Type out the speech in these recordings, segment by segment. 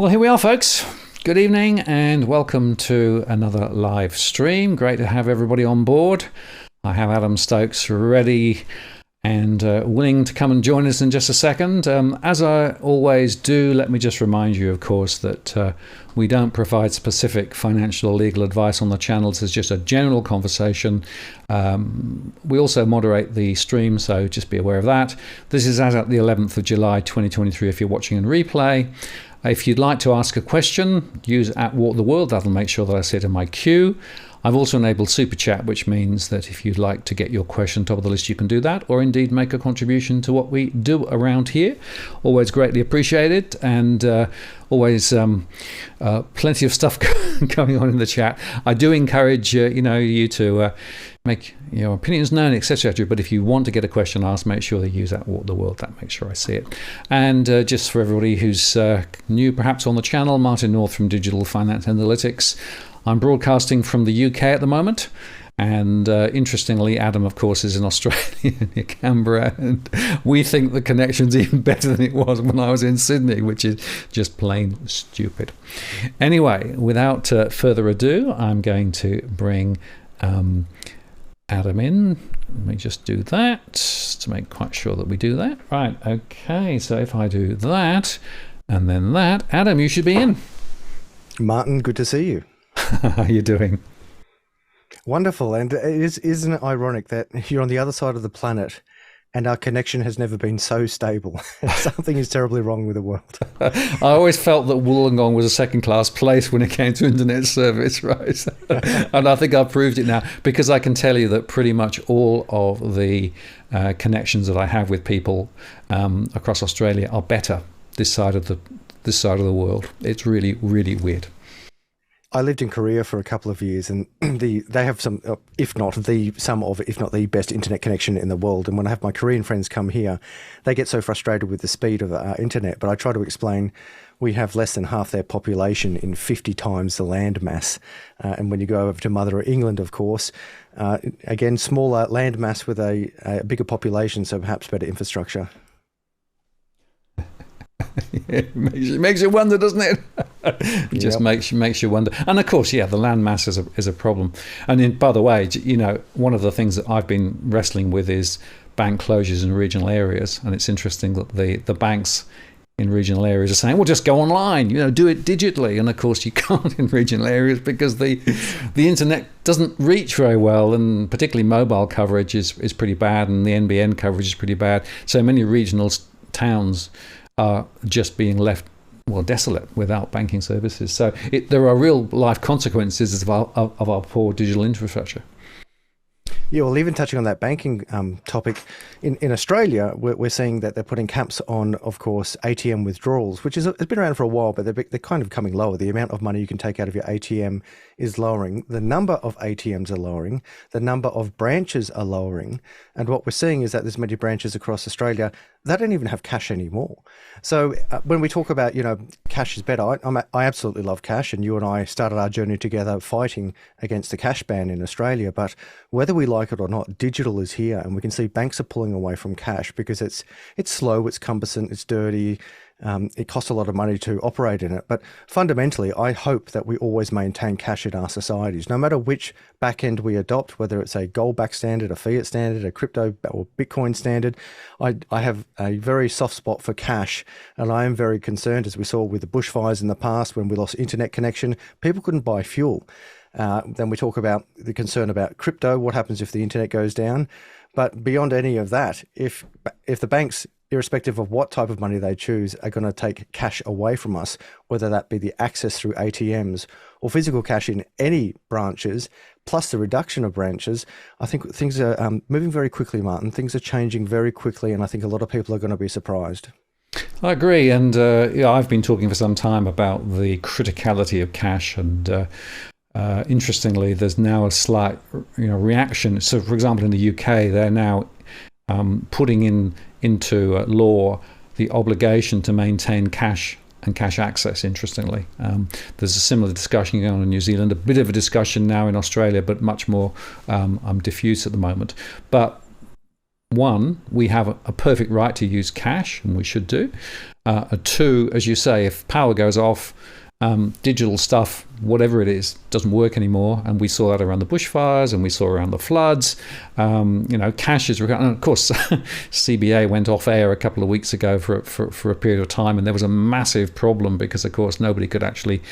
Well, here we are, folks. Good evening and welcome to another live stream. Great to have everybody on board. I have Adam Stokes ready and willing to come and join us in just a second. As I always do, let me just remind you, of course, that we don't provide specific financial or legal advice on the channels. It's just a general conversation. We also moderate the stream, so just be aware of that. This is as at the 11th of July 2023 if you're watching in replay. If you'd like to ask a question, use @WalkTheWorld. That'll make sure that I sit in my queue. I've also enabled Super Chat, which means that if you'd like to get your question top of the list, you can do that, or indeed make a contribution to what we do around here. Always greatly appreciated, and always plenty of stuff going on in the chat. I do encourage you to make your opinions known, etc. But if you want to get a question asked, make sure they use that Walk the World. That makes sure I see it. And just for everybody who's new perhaps on the channel, Martin North from Digital Finance Analytics. I'm broadcasting from the UK at the moment. And interestingly, Adam, of course, is in Australia, near Canberra, and we think the connection's even better than it was when I was in Sydney, which is just plain stupid. Anyway, without further ado, I'm going to bring Adam in. Let me just do that to make quite sure that we do that. Right, okay, so if I do that and then that, Adam, you should be in. Martin, good to see you. How are you doing? Wonderful. And isn't it ironic that you're on the other side of the planet and our connection has never been so stable? Something is terribly wrong with the world. I always felt that Wollongong was a second-class place when it came to internet service, right? And I think I've proved it now, because I can tell you that pretty much all of the connections that I have with people across Australia are better this side of the world. It's really, really weird. I lived in Korea for a couple of years, and they have some, if not the best internet connection in the world. And when I have my Korean friends come here, they get so frustrated with the speed of our internet. But I try to explain we have less than half their population in 50 times the land mass. And when you go over to Mother England, of course, again, smaller land mass with a bigger population, so perhaps better infrastructure. It makes you wonder, doesn't it? It just makes you wonder. And of course, the land mass is a problem. And by the way, one of the things that I've been wrestling with is bank closures in regional areas. And it's interesting that the banks in regional areas are saying, well, just go online, do it digitally. And of course, you can't in regional areas because the internet doesn't reach very well, and particularly mobile coverage is pretty bad, and the NBN coverage is pretty bad. So many regional towns are just being left, desolate without banking services. So there are real life consequences of our poor digital infrastructure. Yeah, well, even touching on that banking topic, in Australia, we're seeing that they're putting caps on, of course, ATM withdrawals, which it's been around for a while, but they're kind of coming lower. The amount of money you can take out of your ATM is lowering. The number of ATMs are lowering. The number of branches are lowering. And what we're seeing is that there's many branches across Australia that don't even have cash anymore. So when we talk about, cash is better, I absolutely love cash, and you and I started our journey together fighting against the cash ban in Australia. But whether we like it or not, digital is here, and we can see banks are pulling away from cash because it's slow, it's cumbersome, it's dirty. It costs a lot of money to operate in it. But fundamentally, I hope that we always maintain cash in our societies, no matter which back end we adopt, whether it's a gold-backed standard, a fiat standard, a crypto or Bitcoin standard. I have a very soft spot for cash, and I am very concerned, as we saw with the bushfires in the past when we lost internet connection, people couldn't buy fuel. Then we talk about the concern about crypto, what happens if the internet goes down. But beyond any of that, if the banks, irrespective of what type of money they choose, are going to take cash away from us, whether that be the access through ATMs or physical cash in any branches, plus the reduction of branches, I think things are moving very quickly, Martin. Things are changing very quickly, and I think a lot of people are going to be surprised. I agree. And I've been talking for some time about the criticality of cash, and interestingly, there's now a slight reaction. So, for example, in the UK, they're now putting into law the obligation to maintain cash and cash access, interestingly. There's a similar discussion going on in New Zealand, a bit of a discussion now in Australia, but much more diffuse at the moment. But one, we have a perfect right to use cash, and we should do. Two, as you say, if power goes off, digital stuff, whatever it is, doesn't work anymore. And we saw that around the bushfires, and we saw around the floods. Cash is, and of course, CBA went off air a couple of weeks ago for a period of time, and there was a massive problem because, of course, nobody could actually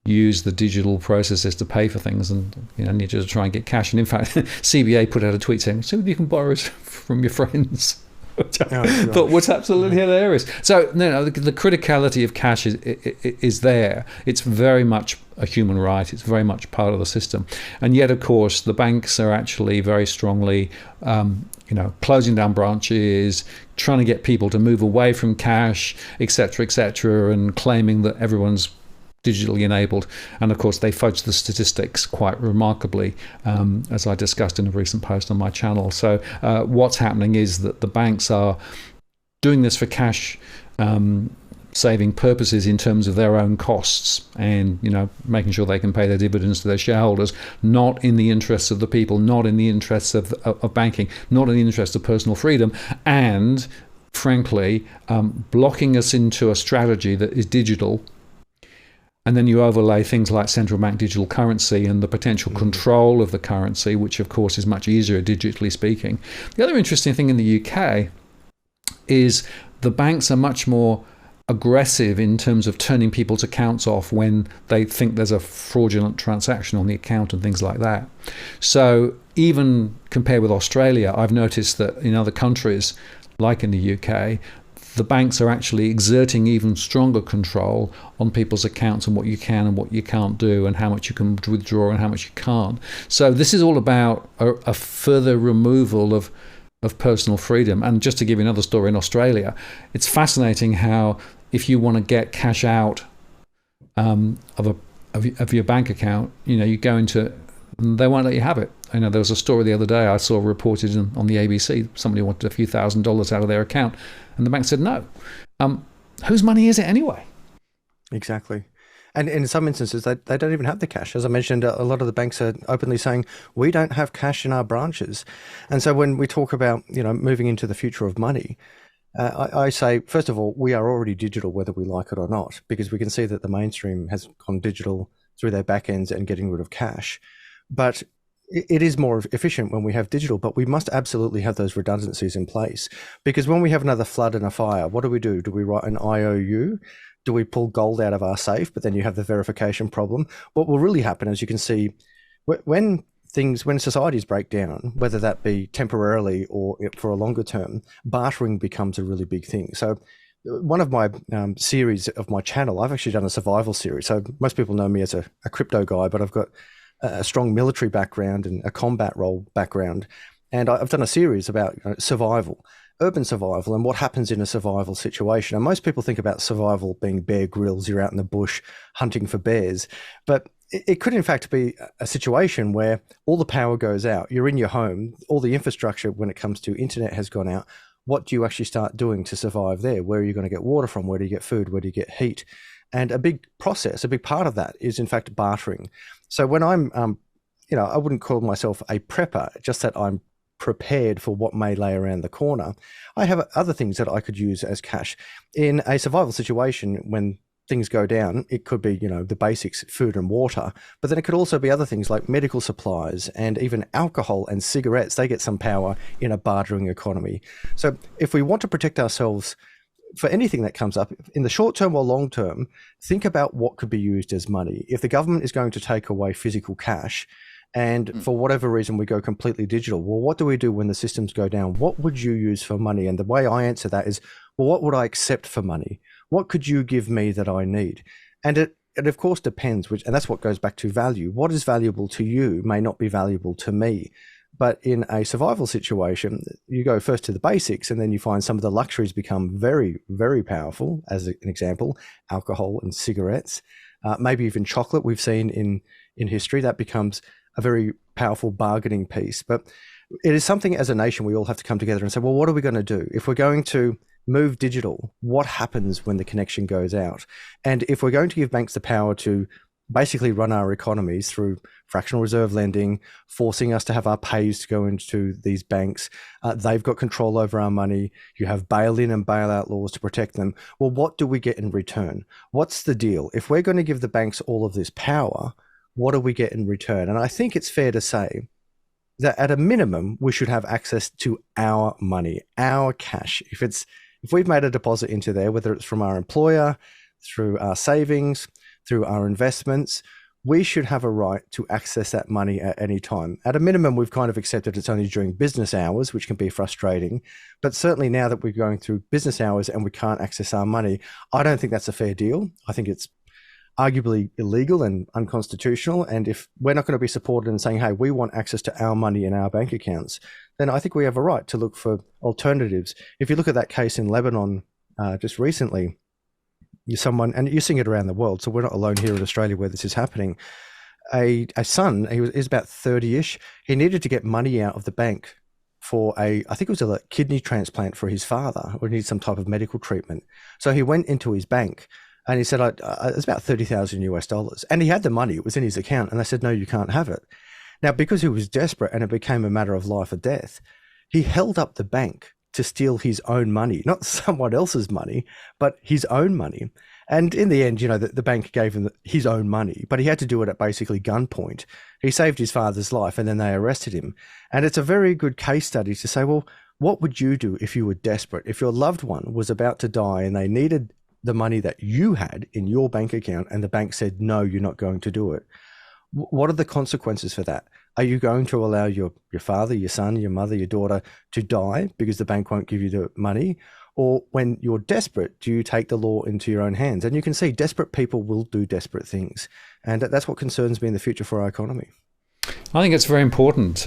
use the digital processes to pay for things, and needed to try and get cash. And in fact, CBA put out a tweet saying, "So you can borrow from your friends." Which I thought was absolutely hilarious. So the criticality of cash is there. It's very much a human right. It's very much part of the system. And yet, of course, the banks are actually very strongly closing down branches, trying to get people to move away from cash, etc., and claiming that everyone's digitally enabled. And of course, they fudge the statistics quite remarkably, as I discussed in a recent post on my channel. So what's happening is that the banks are doing this for cash saving purposes in terms of their own costs, and making sure they can pay their dividends to their shareholders, not in the interests of the people, not in the interests of banking, not in the interest of personal freedom, and frankly blocking us into a strategy that is digital. And then you overlay things like central bank digital currency and the potential control of the currency, which of course is much easier digitally speaking. The other interesting thing in the UK is the banks are much more aggressive in terms of turning people's accounts off when they think there's a fraudulent transaction on the account and things like that. So even compared with Australia, I've noticed that in other countries, like in the UK, the banks are actually exerting even stronger control on people's accounts and what you can and what you can't do, and how much you can withdraw and how much you can't. So this is all about a further removal of personal freedom. And just to give you another story, in Australia, it's fascinating how if you want to get cash out of your bank account, you go into, they won't let you have it. There was a story the other day I saw reported on the ABC. Somebody wanted a few $1,000s out of their account, and the bank said no. Whose money is it anyway? Exactly. And in some instances, they don't even have the cash. As I mentioned, a lot of the banks are openly saying, we don't have cash in our branches. And so when we talk about, moving into the future of money, I say, first of all, we are already digital, whether we like it or not, because we can see that the mainstream has gone digital through their back ends and getting rid of cash. But it is more efficient when we have digital, but we must absolutely have those redundancies in place, because when we have another flood and a fire, what do? Do we write an IOU? Do we pull gold out of our safe? But then you have the verification problem. What will really happen, as you can see, when societies break down, whether that be temporarily or for a longer term, bartering becomes a really big thing. So one of my series of my channel, I've actually done a survival series. So most people know me as a crypto guy, but I've got a strong military background and a combat role background. And I've done a series about survival, urban survival, and what happens in a survival situation. And most people think about survival being Bear Grylls, you're out in the bush hunting for bears. But it could in fact be a situation where all the power goes out, you're in your home, all the infrastructure when it comes to internet has gone out. What do you actually start doing to survive there? Where are you going to get water from? Where do you get food? Where do you get heat? And a big part of that is in fact bartering. So when I'm, I wouldn't call myself a prepper, just that I'm prepared for what may lay around the corner. I have other things that I could use as cash. In a survival situation, when things go down, it could be, the basics, food and water, but then it could also be other things like medical supplies and even alcohol and cigarettes. They get some power in a bartering economy. So if we want to protect ourselves for anything that comes up in the short term or long term, think about what could be used as money. If the government is going to take away physical cash, and for whatever reason we go completely digital, well, what do we do when the systems go down? What would you use for money? And the way I answer that is, well, what would I accept for money? What could you give me that I need? And it of course depends, and that's what goes back to value. What is valuable to you may not be valuable to me. But in a survival situation, you go first to the basics, and then you find some of the luxuries become very, very powerful. As an example, alcohol and cigarettes, maybe even chocolate. We've seen in history that becomes a very powerful bargaining piece. But it is something as a nation we all have to come together and say, well, what are we going to do? If we're going to move digital, what happens when the connection goes out? And if we're going to give banks the power to basically run our economies through fractional reserve lending, forcing us to have our pays to go into these banks. They've got control over our money. You have bail-in and bail-out laws to protect them. Well, what do we get in return? What's the deal? If we're going to give the banks all of this power, what do we get in return? And I think it's fair to say that at a minimum, we should have access to our money, our cash. If we've made a deposit into there, whether it's from our employer, through our savings, through our investments, we should have a right to access that money at any time. At a minimum, we've kind of accepted it's only during business hours, which can be frustrating. But certainly now that we're going through business hours and we can't access our money, I don't think that's a fair deal. I think it's arguably illegal and unconstitutional. And if we're not going to be supported in saying, hey, we want access to our money in our bank accounts, then I think we have a right to look for alternatives. If you look at that case in Lebanon just recently, and you're seeing it around the world, so we're not alone here in Australia where this is happening. A son, he was about 30-ish, he needed to get money out of the bank for I think it was a kidney transplant for his father, or he needed some type of medical treatment. So he went into his bank and he said, it's about $30,000 US. And he had the money, it was in his account. And they said, no, you can't have it. Now, because he was desperate and it became a matter of life or death, he held up the bank to steal his own money, not someone else's money, but his own money. And in the end, the bank gave him his own money, but he had to do it at basically gunpoint. He saved his father's life and then they arrested him. And it's a very good case study to say, well, what would you do if you were desperate? If your loved one was about to die and they needed the money that you had in your bank account and the bank said, no, you're not going to do it. What are the consequences for that? Are you going to allow your father, your son, your mother, your daughter to die because the bank won't give you the money? Or when you're desperate, do you take the law into your own hands? And you can see desperate people will do desperate things. And that's what concerns me in the future for our economy. I think it's very important.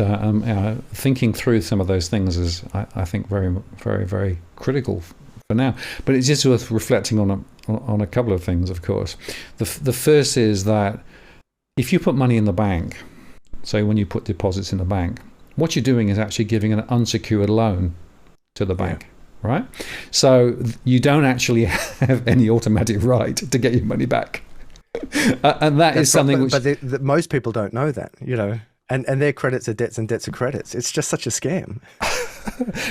Thinking through some of those things is, I think, very, very, very critical for now. But it's just worth reflecting on a couple of things, of course. The first is that if you put money in the bank, so when you put deposits in the bank, what you're doing is actually giving an unsecured loan to the bank, right? So you don't actually have any automatic right to get your money back. And that's is something which... But most people don't know that, and their credits are debts and debts are credits. It's just such a scam.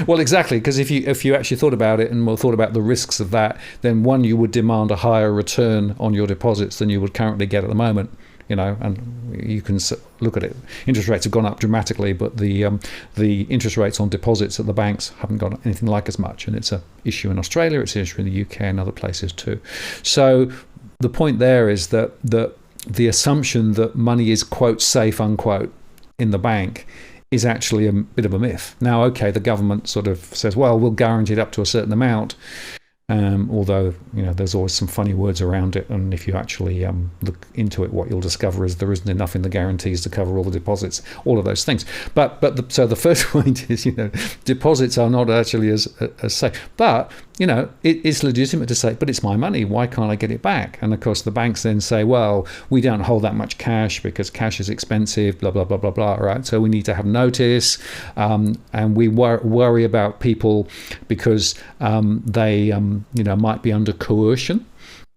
Well, exactly, because if you actually thought about it and thought about the risks of that, then one, you would demand a higher return on your deposits than you would currently get at the moment. And you can look at it. Interest rates have gone up dramatically, but the interest rates on deposits at the banks haven't gone anything like as much. And it's an issue in Australia, it's an issue in the UK and other places too. So the point there is that the assumption that money is, quote, safe, unquote, in the bank is actually a bit of a myth. Now, okay, the government sort of says, well, we'll guarantee it up to a certain amount. Although there's always some funny words around it, and if you actually look into it, what you'll discover is there isn't enough in the guarantees to cover all the deposits, all of those things. So the first point is, deposits are not actually as safe. But it's legitimate to say, but it's my money. Why can't I get it back? And of course, the banks then say, well, we don't hold that much cash because cash is expensive. Blah blah blah blah blah. Right? So we need to have notice, and we worry about people because they might be under coercion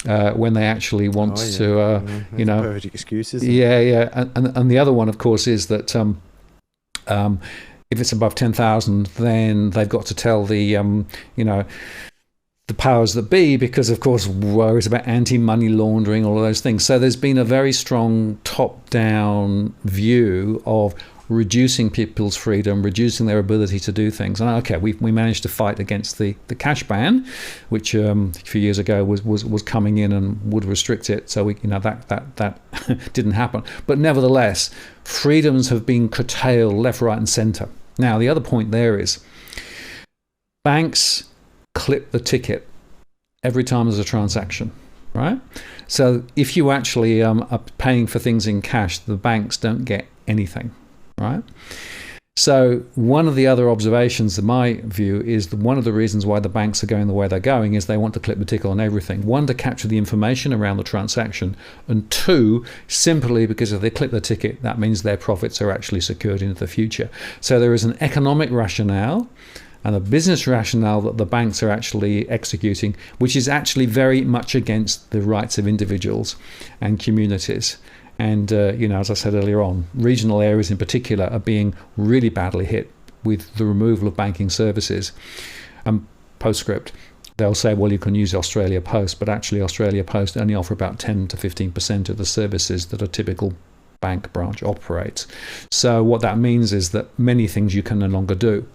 when they actually want to, perfect excuses. Yeah. And the other one, of course, is that if it's above 10,000, then they've got to tell the powers that be, because of course worries about anti-money laundering, all of those things. So there's been a very strong top-down view of reducing people's freedom, reducing their ability to do things. And okay, we managed to fight against the cash ban, which a few years ago was coming in and would restrict it. So that didn't happen. But nevertheless, freedoms have been curtailed left, right, and centre. Now the other point there is banks clip the ticket every time there's a transaction, right? So if you actually are paying for things in cash, the banks don't get anything. Right. So one of the other observations, in my view, is that one of the reasons why the banks are going the way they're going is they want to clip the ticket on everything. One, to capture the information around the transaction, and two, simply because if they clip the ticket, that means their profits are actually secured into the future. So there is an economic rationale and the business rationale that the banks are actually executing, which is actually very much against the rights of individuals and communities. And, as I said earlier on, regional areas in particular are being really badly hit with the removal of banking services. Postscript, they'll say, well, you can use Australia Post, but actually Australia Post only offer about 10 to 15% of the services that a typical bank branch operates. So what that means is that many things you can no longer do.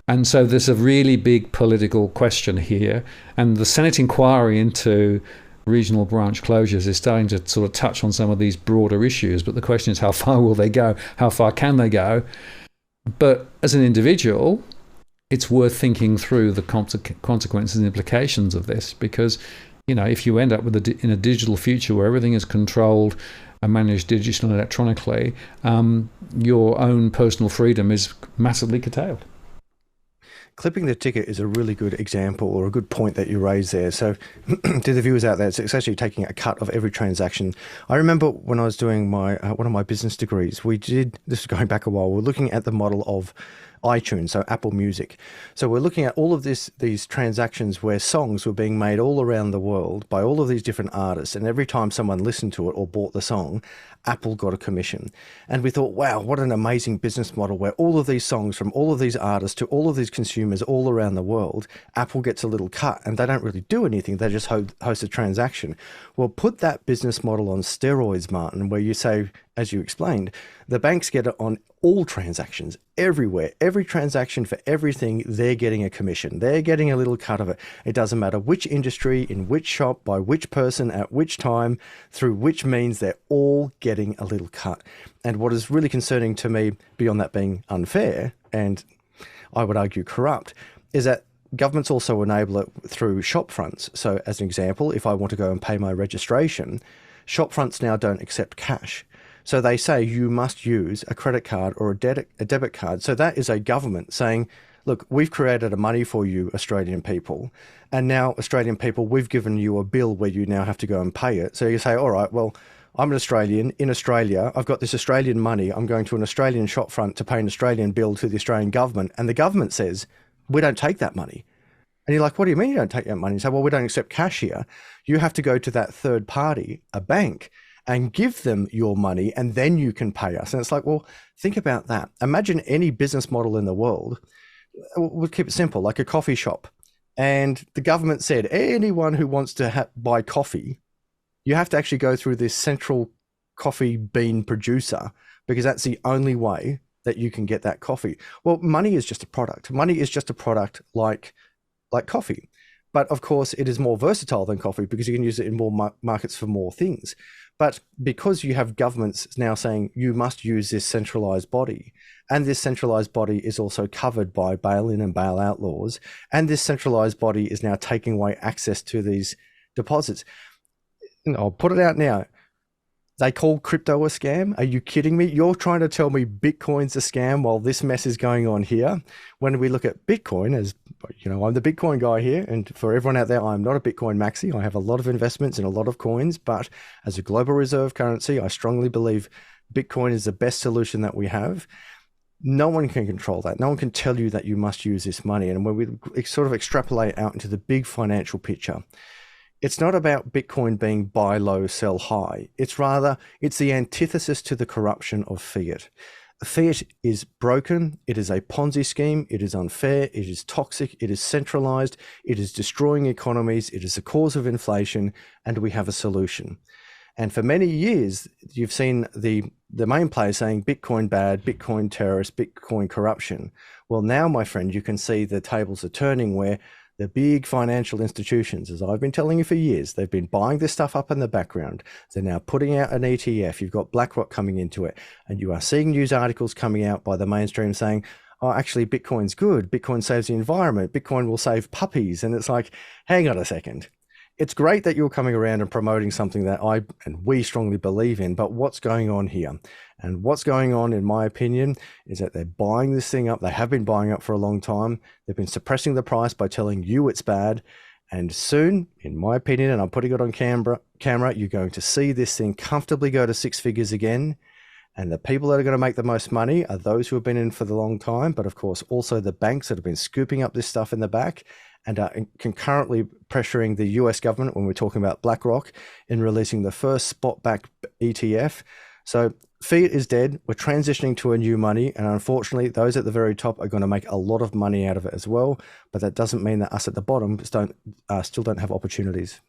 And so there's a really big political question here. And the Senate inquiry into regional branch closures is starting to sort of touch on some of these broader issues. But the question is, how far will they go? How far can they go? But as an individual, it's worth thinking through the consequences and implications of this, because, if you end up in a digital future where everything is controlled and managed digitally and electronically, your own personal freedom is massively curtailed. Clipping the ticket is a really good example, or a good point that you raised there. So to the viewers out there, it's actually taking a cut of every transaction. I remember when I was doing my one of my business degrees, this is going back a while, we're looking at the model of iTunes, so Apple Music. So we're looking at all of these transactions where songs were being made all around the world by all of these different artists, and every time someone listened to it or bought the song, Apple got a commission. And we thought, wow, what an amazing business model, where all of these songs from all of these artists to all of these consumers all around the world, Apple gets a little cut, and they don't really do anything, they just host a transaction. Well, put that business model on steroids, Martin, where you say, as you explained, the banks get it on all transactions, everywhere, every transaction for everything, they're getting a commission. They're getting a little cut of it. It doesn't matter which industry, in which shop, by which person, at which time, through which means, they're all getting a little cut. And what is really concerning to me, beyond that being unfair, and I would argue corrupt, is that governments also enable it through shop fronts. So as an example, if I want to go and pay my registration, shop fronts now don't accept cash. So they say you must use a credit card or a debit card. So that is a government saying, look, we've created a money for you, Australian people. And now, Australian people, we've given you a bill where you now have to go and pay it. So you say, all right, well, I'm an Australian in Australia. I've got this Australian money. I'm going to an Australian shop front to pay an Australian bill to the Australian government. And the government says, we don't take that money. And you're like, what do you mean you don't take that money? You say, well, we don't accept cash here. You have to go to that third party, a bank, and give them your money, and then you can pay us. And it's like, well, think about that. Imagine any business model in the world. We'll keep it simple, like a coffee shop. And the government said, anyone who wants to buy coffee, you have to actually go through this central coffee bean producer, because that's the only way that you can get that coffee. Well, money is just a product. Money is just a product like coffee. But of course, it is more versatile than coffee, because you can use it in more markets for more things. But because you have governments now saying you must use this centralized body, and this centralized body is also covered by bail-in and bail-out laws, and this centralized body is now taking away access to these deposits. I'll put it out now. They call crypto a scam. Are you kidding me? You're trying to tell me Bitcoin's a scam while this mess is going on here. When we look at Bitcoin, as I'm the Bitcoin guy here, and for everyone out there, I'm not a Bitcoin maxi. I have a lot of investments in a lot of coins, but as a global reserve currency, I strongly believe Bitcoin is the best solution that we have. No one can control that. No one can tell you that you must use this money. And when we sort of extrapolate out into the big financial picture, it's not about Bitcoin being buy low, sell high. It's the antithesis to the corruption of fiat. Fiat is broken. It is a Ponzi scheme. It is unfair. It is toxic. It is centralized. It is destroying economies. It is the cause of inflation, and we have a solution. And for many years, you've seen the main players saying Bitcoin bad, Bitcoin terrorist, Bitcoin corruption. Well, now, my friend, you can see the tables are turning, where the big financial institutions, as I've been telling you for years, they've been buying this stuff up in the background. They're now putting out an ETF. You've got BlackRock coming into it, and you are seeing news articles coming out by the mainstream saying, oh, actually, Bitcoin's good. Bitcoin saves the environment. Bitcoin will save puppies. And it's like, hang on a second. It's great that you're coming around and promoting something that I and we strongly believe in, but what's going on here? And what's going on, in my opinion, is that they're buying this thing up. They have been buying up for a long time. They've been suppressing the price by telling you it's bad. And soon, in my opinion, and I'm putting it on camera, you're going to see this thing comfortably go to six figures again. And the people that are going to make the most money are those who have been in for the long time, but of course also the banks that have been scooping up this stuff in the back and are concurrently pressuring the US government, when we're talking about BlackRock, in releasing the first spot-backed ETF. So fiat is dead. We're transitioning to a new money, and unfortunately, those at the very top are going to make a lot of money out of it as well. But that doesn't mean that us at the bottom still don't have opportunities.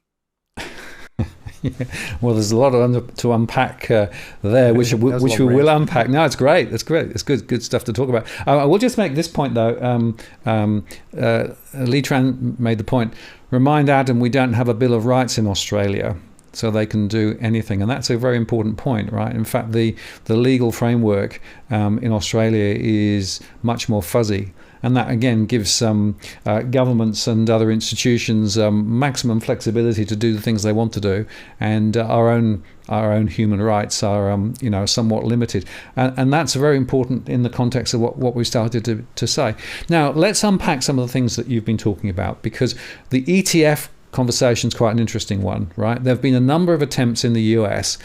Yeah. Well, there's a lot to unpack there, which we will unpack. No, it's great. That's great. It's good stuff to talk about. I will just make this point, though. Lee Tran made the point. Remind Adam we don't have a Bill of Rights in Australia, so they can do anything. And that's a very important point, right? In fact, the legal framework in Australia is much more fuzzy. And that, again, gives governments and other institutions maximum flexibility to do the things they want to do. And our own human rights are, somewhat limited. And that's very important in the context of what we started to say. Now, let's unpack some of the things that you've been talking about, because the ETF conversation is quite an interesting one, right? There have been a number of attempts in the US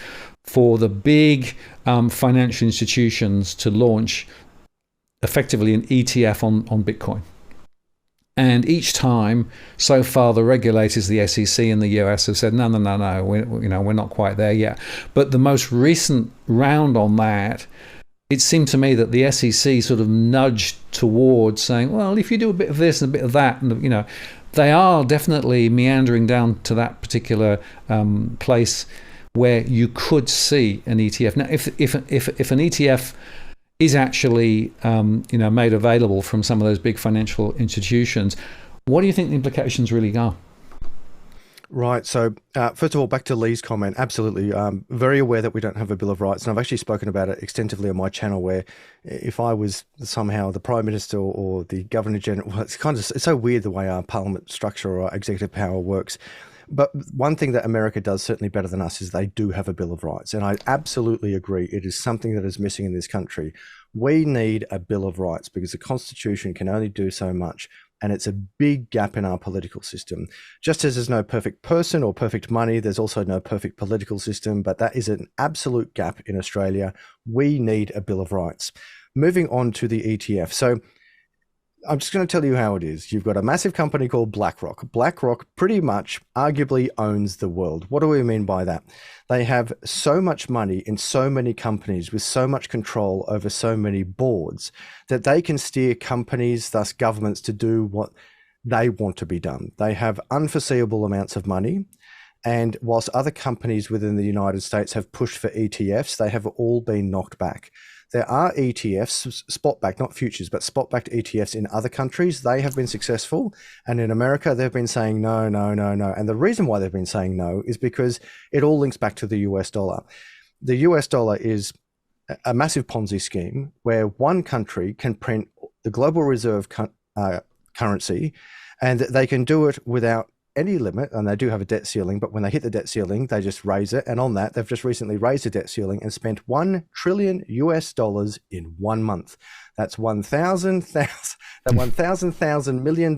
for the big financial institutions to launch effectively an ETF on Bitcoin. And each time, so far, the regulators, the SEC in the US, have said, no, we're not quite there yet. But the most recent round on that, it seemed to me that the SEC sort of nudged towards saying, well, if you do a bit of this and a bit of that, and they are definitely meandering down to that particular place where you could see an ETF. Now, if an ETF is actually made available from some of those big financial institutions, what do you think the implications really are? Right. So first of all, back to Lee's comment, absolutely. Very aware that we don't have a Bill of Rights. And I've actually spoken about it extensively on my channel, where if I was somehow the Prime Minister or the Governor General, well, it's so weird the way our parliament structure or our executive power works. But one thing that America does certainly better than us is they do have a Bill of Rights. And I absolutely agree. It is something that is missing in this country. We need a Bill of Rights because the Constitution can only do so much. And it's a big gap in our political system. Just as there's no perfect person or perfect money, there's also no perfect political system. But that is an absolute gap in Australia. We need a Bill of Rights. Moving on to the ETF. So I'm just going to tell you how it is. You've got a massive company called BlackRock. BlackRock pretty much arguably owns the world. What do we mean by that? They have so much money in so many companies with so much control over so many boards that they can steer companies, thus governments, to do what they want to be done. They have unforeseeable amounts of money. And whilst other companies within the United States have pushed for ETFs, they have all been knocked back. There are ETFs, spot-backed, not futures, but spot-backed ETFs in other countries. They have been successful. And in America, they've been saying no. And the reason why they've been saying no is because it all links back to the US dollar. The US dollar is a massive Ponzi scheme where one country can print the global reserve currency, and they can do it without any limit, and they do have a debt ceiling, but when they hit the debt ceiling, they just raise it. And on that, they've just recently raised the debt ceiling and spent $1 trillion in 1 month. That's $1,000 million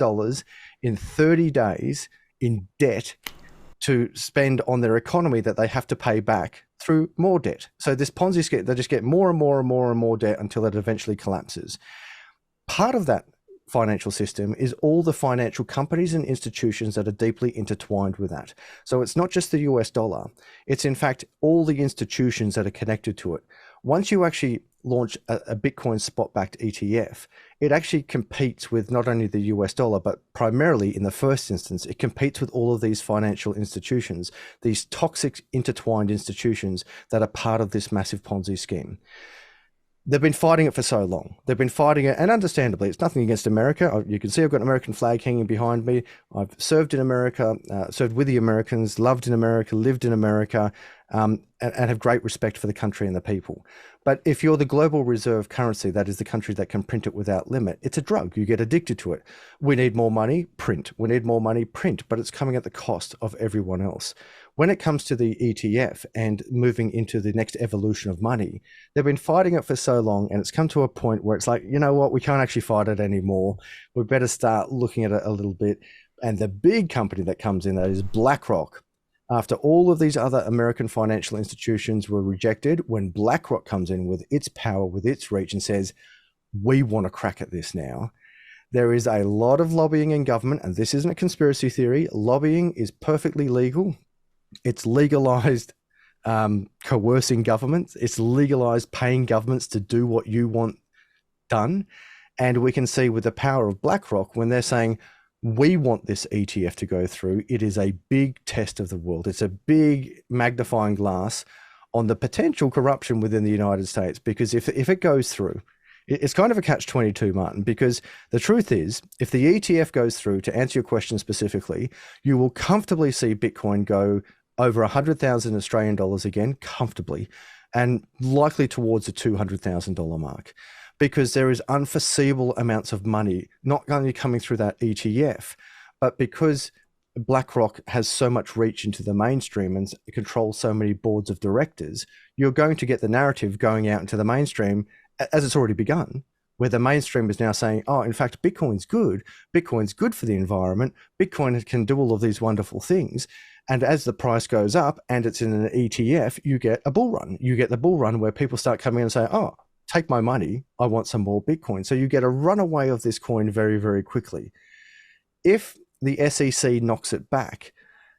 in 30 days in debt to spend on their economy that they have to pay back through more debt. So this Ponzi scheme, they just get more and more debt until it eventually collapses. Part of that financial system is all the financial companies and institutions that are deeply intertwined with that. So it's not just the US dollar, it's in fact all the institutions that are connected to it. Once you actually launch a Bitcoin spot-backed ETF, it actually competes with not only the US dollar, but primarily in the first instance, it competes with all of these financial institutions, these toxic intertwined institutions that are part of this massive Ponzi scheme. They've been fighting it for so long. They've been fighting it, and understandably, it's nothing against America. You can see I've got an American flag hanging behind me. I've served in America, served with the Americans, loved in America, lived in America, and have great respect for the country and the people. But if you're the global reserve currency, that is the country that can print it without limit, it's a drug. You get addicted to it. We need more money, print. We need more money, print. But it's coming at the cost of everyone else. When it comes to the ETF and moving into the next evolution of money, they've been fighting it for so long, and it's come to a point where it's like, you know what, we can't actually fight it anymore. We better start looking at it a little bit. And the big company that comes in, that is BlackRock, After all of these other American financial institutions were rejected, when BlackRock comes in with its power, with its reach, and says, we want to crack at this now, there is a lot of lobbying in government, and this isn't a conspiracy theory. Lobbying is perfectly legal. It's legalized coercing governments. It's legalized paying governments to do what you want done. And we can see with the power of BlackRock, when they're saying, we want this ETF to go through, it is a big test of the world. It's a big magnifying glass on the potential corruption within the United States. Because if it goes through, it's kind of a catch-22, Martin, because the truth is, if the ETF goes through, to answer your question specifically, you will comfortably see Bitcoin go over 100,000 Australian dollars again, comfortably, and likely towards the $200,000 mark, because there is unforeseeable amounts of money, not only coming through that ETF, but because BlackRock has so much reach into the mainstream and controls so many boards of directors, you're going to get the narrative going out into the mainstream, as it's already begun, where the mainstream is now saying, oh, in fact, Bitcoin's good for the environment, Bitcoin can do all of these wonderful things. And as the price goes up and it's in an ETF, you get a bull run. You get the bull run where people start coming in and say, oh, take my money, I want some more Bitcoin. So you get a runaway of this coin very, very quickly. If the SEC knocks it back,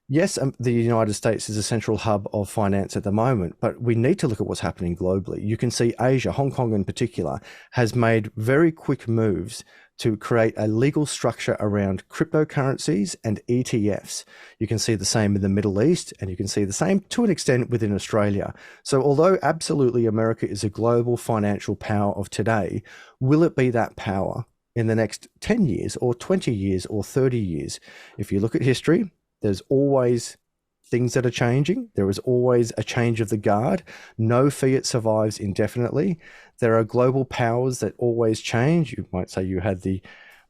yes, the United States is a central hub of finance at the moment, but we need to look at what's happening globally. You can see Asia, Hong Kong in particular, has made very quick moves to create a legal structure around cryptocurrencies and ETFs. You can see the same in the Middle East, and you can see the same to an extent within Australia. So although absolutely America is a global financial power of today, will it be that power in the next 10 years or 20 years or 30 years? If you look at history, there's always things that are changing. There is always a change of the guard. No fiat survives indefinitely. There are global powers that always change. You might say you had the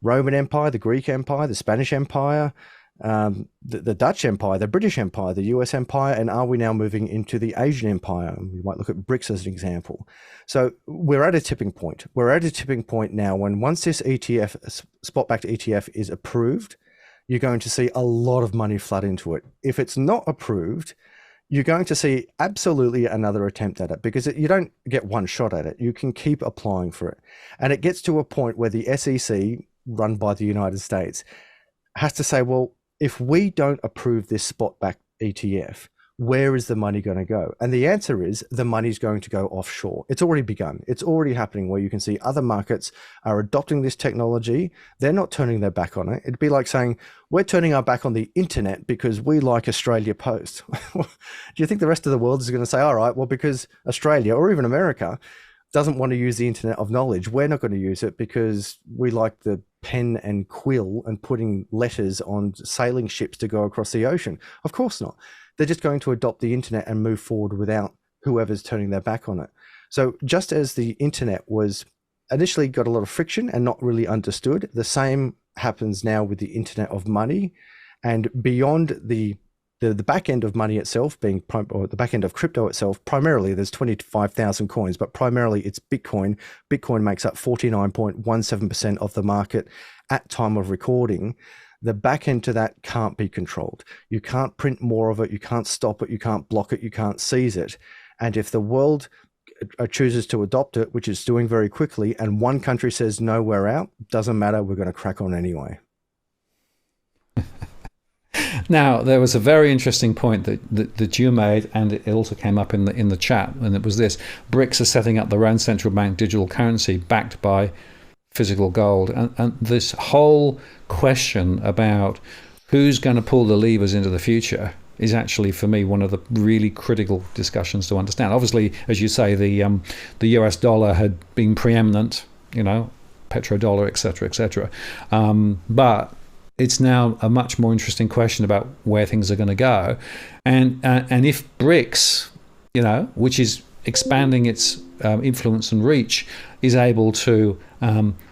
Roman Empire, the Greek Empire, the Spanish Empire, the Dutch Empire, the British Empire, the US Empire, and are we now moving into the Asian Empire? You might look at BRICS as an example. So we're at a tipping point. We're at a tipping point now when once this ETF, spot-backed ETF, is approved, you're going to see a lot of money flood into it. If it's not approved, you're going to see absolutely another attempt at it, because you don't get one shot at it. You can keep applying for it. And it gets to a point where the SEC, run by the United States, has to say, well, if we don't approve this spot-backed ETF, where is the money going to go? And the answer is the money's going to go offshore. It's already begun. It's already happening, where you can see other markets are adopting this technology. They're not turning their back on it. It'd be like saying, we're turning our back on the internet because we like Australia Post. Do you think the rest of the world is going to say, all right, well, because Australia or even America doesn't want to use the internet of knowledge, we're not going to use it because we like the pen and quill and putting letters on sailing ships to go across the ocean? Of course not. They're just going to adopt the internet and move forward without whoever's turning their back on it. So just as the internet was initially got a lot of friction and not really understood, the same happens now with the internet of money. And beyond the back end of money itself being, or the back end of crypto itself, primarily there's 25,000 coins, but primarily it's Bitcoin. Bitcoin makes up 49.17% of the market at time of recording. The back end to that can't be controlled. You can't print more of it. You can't stop it. You can't block it. You can't seize it. And if the world chooses to adopt it, which it's doing very quickly, and one country says, no, we're out, doesn't matter. We're going to crack on anyway. Now, there was a very interesting point that you made, and it also came up in the chat, and it was this: BRICS are setting up their own central bank digital currency backed by physical gold, and this whole question about who's going to pull the levers into the future is actually, for me, one of the really critical discussions to understand. Obviously, as you say, the US dollar had been preeminent, petrodollar, etc., but it's now a much more interesting question about where things are going to go, and if BRICS, which is expanding its influence and reach, is able to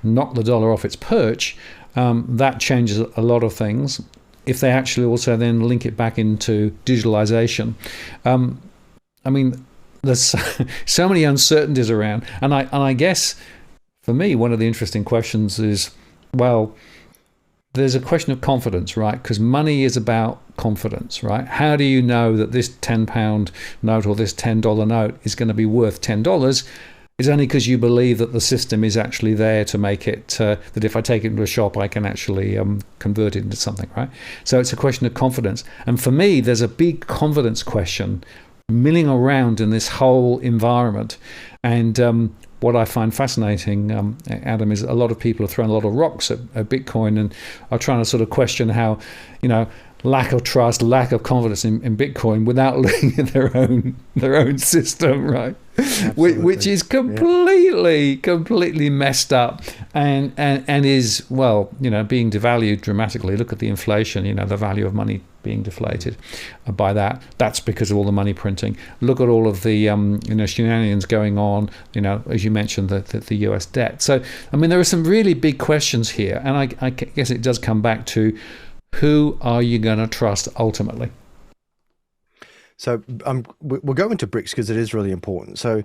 knock the dollar off its perch, that changes a lot of things. If they actually also then link it back into digitalization, there's so many uncertainties around, and I guess for me one of the interesting questions is, well, there's a question of confidence, right? Because money is about confidence, right? How do you know that this £10 note or this $10 note is going to be worth $10? It's only because you believe that the system is actually there to make it, that if I take it into a shop, I can actually convert it into something, right? So it's a question of confidence. And for me, there's a big confidence question milling around in this whole environment. And what I find fascinating, Adam, is a lot of people are throwing a lot of rocks at Bitcoin and are trying to sort of question how, lack of trust, lack of confidence in Bitcoin without looking at their own system, right? Which is completely messed up and is, being devalued dramatically. Look at the inflation, the value of money being deflated by that. That's because of all the money printing. Look at all of the shenanigans going on, as you mentioned, the US debt. So, I mean, there are some really big questions here, and I guess it does come back to, who are you going to trust ultimately? So we'll go into BRICS because it is really important. So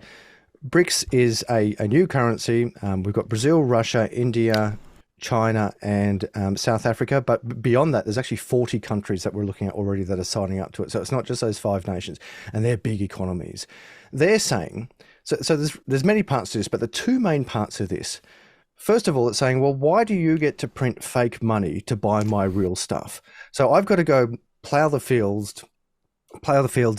BRICS is a new currency. We've got Brazil, Russia, India, China, and South Africa. But beyond that, there's actually 40 countries that we're looking at already that are signing up to it. So it's not just those 5 nations, and they're big economies. They're saying, so there's many parts to this, but the 2 main parts of this. First of all, it's saying, well, why do you get to print fake money to buy my real stuff? So I've got to go plow the fields,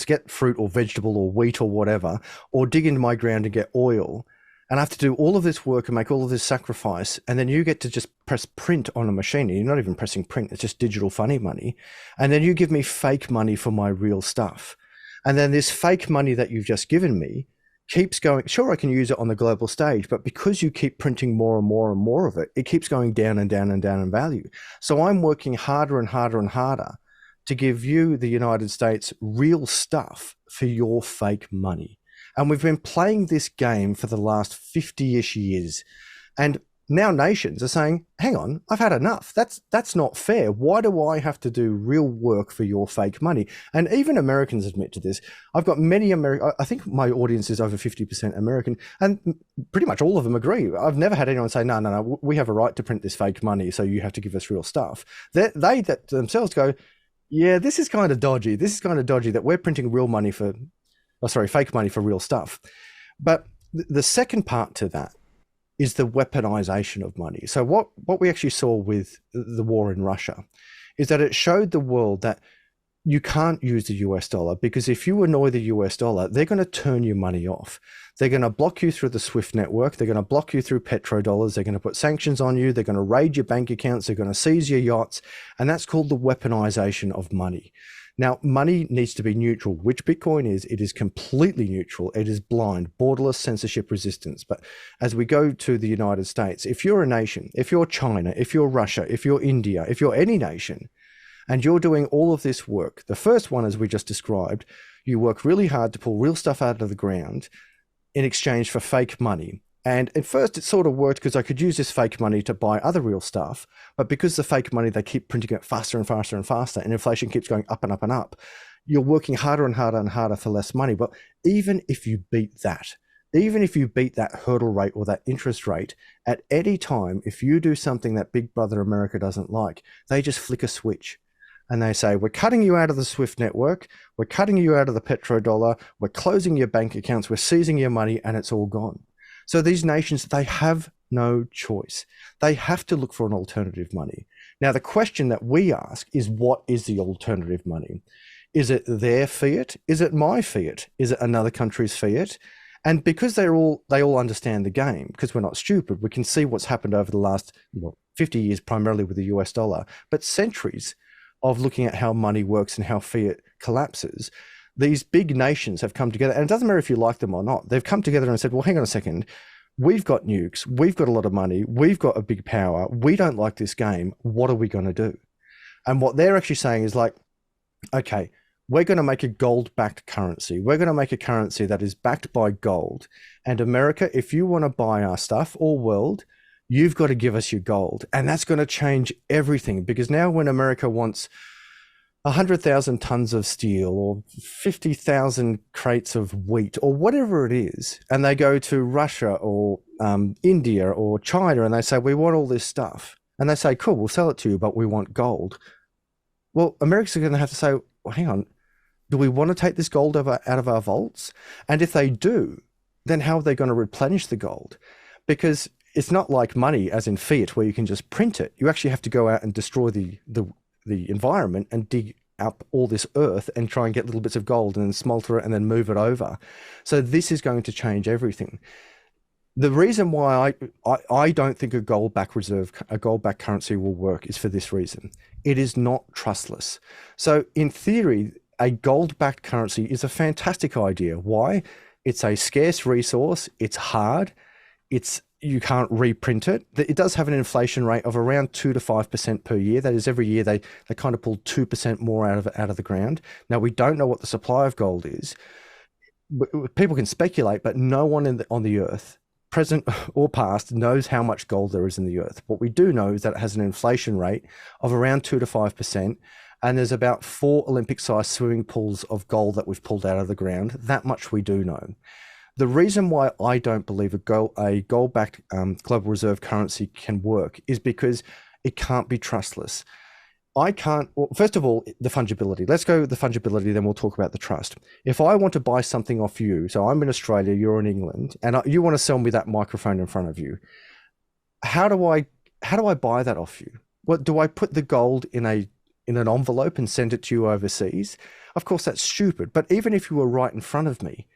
get fruit or vegetable or wheat or whatever, or dig into my ground and get oil. And I have to do all of this work and make all of this sacrifice. And then you get to just press print on a machine. You're not even pressing print. It's just digital funny money. And then you give me fake money for my real stuff. And then this fake money that you've just given me keeps going. Sure, I can use it on the global stage, but because you keep printing more and more and more of it, it keeps going down and down and down in value. So I'm working harder and harder and harder to give you, the United States, real stuff for your fake money. And we've been playing this game for the last 50-ish years. And now nations are saying, hang on, I've had enough. That's not fair. Why do I have to do real work for your fake money? And even Americans admit to this. I've got many I think my audience is over 50% American, and pretty much all of them agree. I've never had anyone say, no, we have a right to print this fake money, so you have to give us real stuff. They themselves go, yeah, this is kind of dodgy. This is kind of dodgy that we're printing fake money for real stuff. But the second part to that is the weaponization of money. So what we actually saw with the war in Russia is that it showed the world that you can't use the US dollar, because if you annoy the US dollar, they're going to turn your money off. They're going to block you through the SWIFT network. They're going to block you through petrodollars. They're going to put sanctions on you. They're going to raid your bank accounts. They're going to seize your yachts. And that's called the weaponization of money. Now, money needs to be neutral, which Bitcoin is. It is completely neutral. It is blind, borderless, censorship resistance. But as we go to the United States, if you're a nation, if you're China, if you're Russia, if you're India, if you're any nation, and you're doing all of this work, the first one, as we just described, you work really hard to pull real stuff out of the ground in exchange for fake money. And at first it sort of worked because I could use this fake money to buy other real stuff. But because the fake money, they keep printing it faster and faster and faster, and inflation keeps going up and up and up, you're working harder and harder and harder for less money. But even if you beat that hurdle rate or that interest rate, at any time, if you do something that Big Brother America doesn't like, they just flick a switch. And they say, we're cutting you out of the SWIFT network, we're cutting you out of the petrodollar, we're closing your bank accounts, we're seizing your money, and it's all gone. So these nations, they have no choice. They have to look for an alternative money. Now, the question that we ask is, what is the alternative money? Is it their fiat? Is it my fiat? Is it another country's fiat? And because they all understand the game, because we're not stupid, we can see what's happened over the last 50 years, primarily with the US dollar, but centuries of looking at how money works and how fiat collapses. These big nations have come together, and it doesn't matter if you like them or not. They've come together and said, well, hang on a second. We've got nukes. We've got a lot of money. We've got a big power. We don't like this game. What are we going to do? And what they're actually saying is like, okay, we're going to make a gold-backed currency. We're going to make a currency that is backed by gold. And America, if you want to buy our stuff, or world, you've got to give us your gold. And that's going to change everything, because now when America wants 100,000 tons of steel or 50,000 crates of wheat or whatever it is, and they go to Russia or India or China and they say, we want all this stuff, and they say, cool, we'll sell it to you, but we want gold. Well, America's going to have to say, well, hang on, do we want to take this gold out of our vaults? And if they do, then how are they going to replenish the gold? Because it's not like money, as in fiat, where you can just print it. You actually have to go out and destroy the environment and dig up all this earth and try and get little bits of gold and then smolter it and then move it over. So this is going to change everything. The reason why I don't think a gold-backed currency will work is for this reason. It is not trustless. So in theory, a gold-backed currency is a fantastic idea. Why? It's a scarce resource. It's hard. You can't reprint it. It does have an inflation rate of around 2 to 5% per year. That is, every year they kind of pull 2% more out of the ground. Now, we don't know what the supply of gold is. People can speculate, but no one on the earth, present or past, knows how much gold there is in the earth. What we do know is that it has an inflation rate of around 2 to 5%, and there's about 4 Olympic-sized swimming pools of gold that we've pulled out of the ground. That much we do know. The reason why I don't believe a gold-backed global reserve currency can work is because it can't be trustless. Well, first of all, the fungibility. Let's go with the fungibility, then we'll talk about the trust. If I want to buy something off you, so I'm in Australia, you're in England, and you want to sell me that microphone in front of you, how do I buy that off you? What do I put the gold in an envelope and send it to you overseas? Of course, that's stupid. But even if you were right in front of me,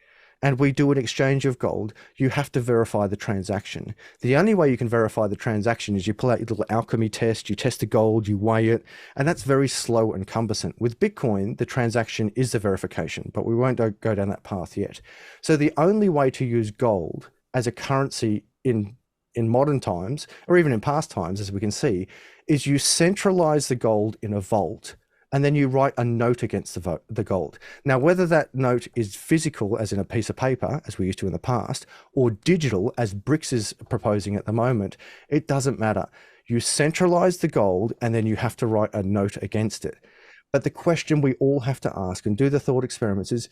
and we do an exchange of gold, you have to verify the transaction. The only way you can verify the transaction is you pull out your little alchemy test, you test the gold, you weigh it, and that's very slow and cumbersome. With Bitcoin, the transaction is the verification, but we won't go down that path yet. So the only way to use gold as a currency in modern times, or even in past times, as we can see, is you centralize the gold in a vault, and then you write a note against the gold. Now, whether that note is physical, as in a piece of paper, as we used to in the past, or digital, as BRICS is proposing at the moment, it doesn't matter. You centralize the gold, and then you have to write a note against it. But the question we all have to ask and do the thought experiments is,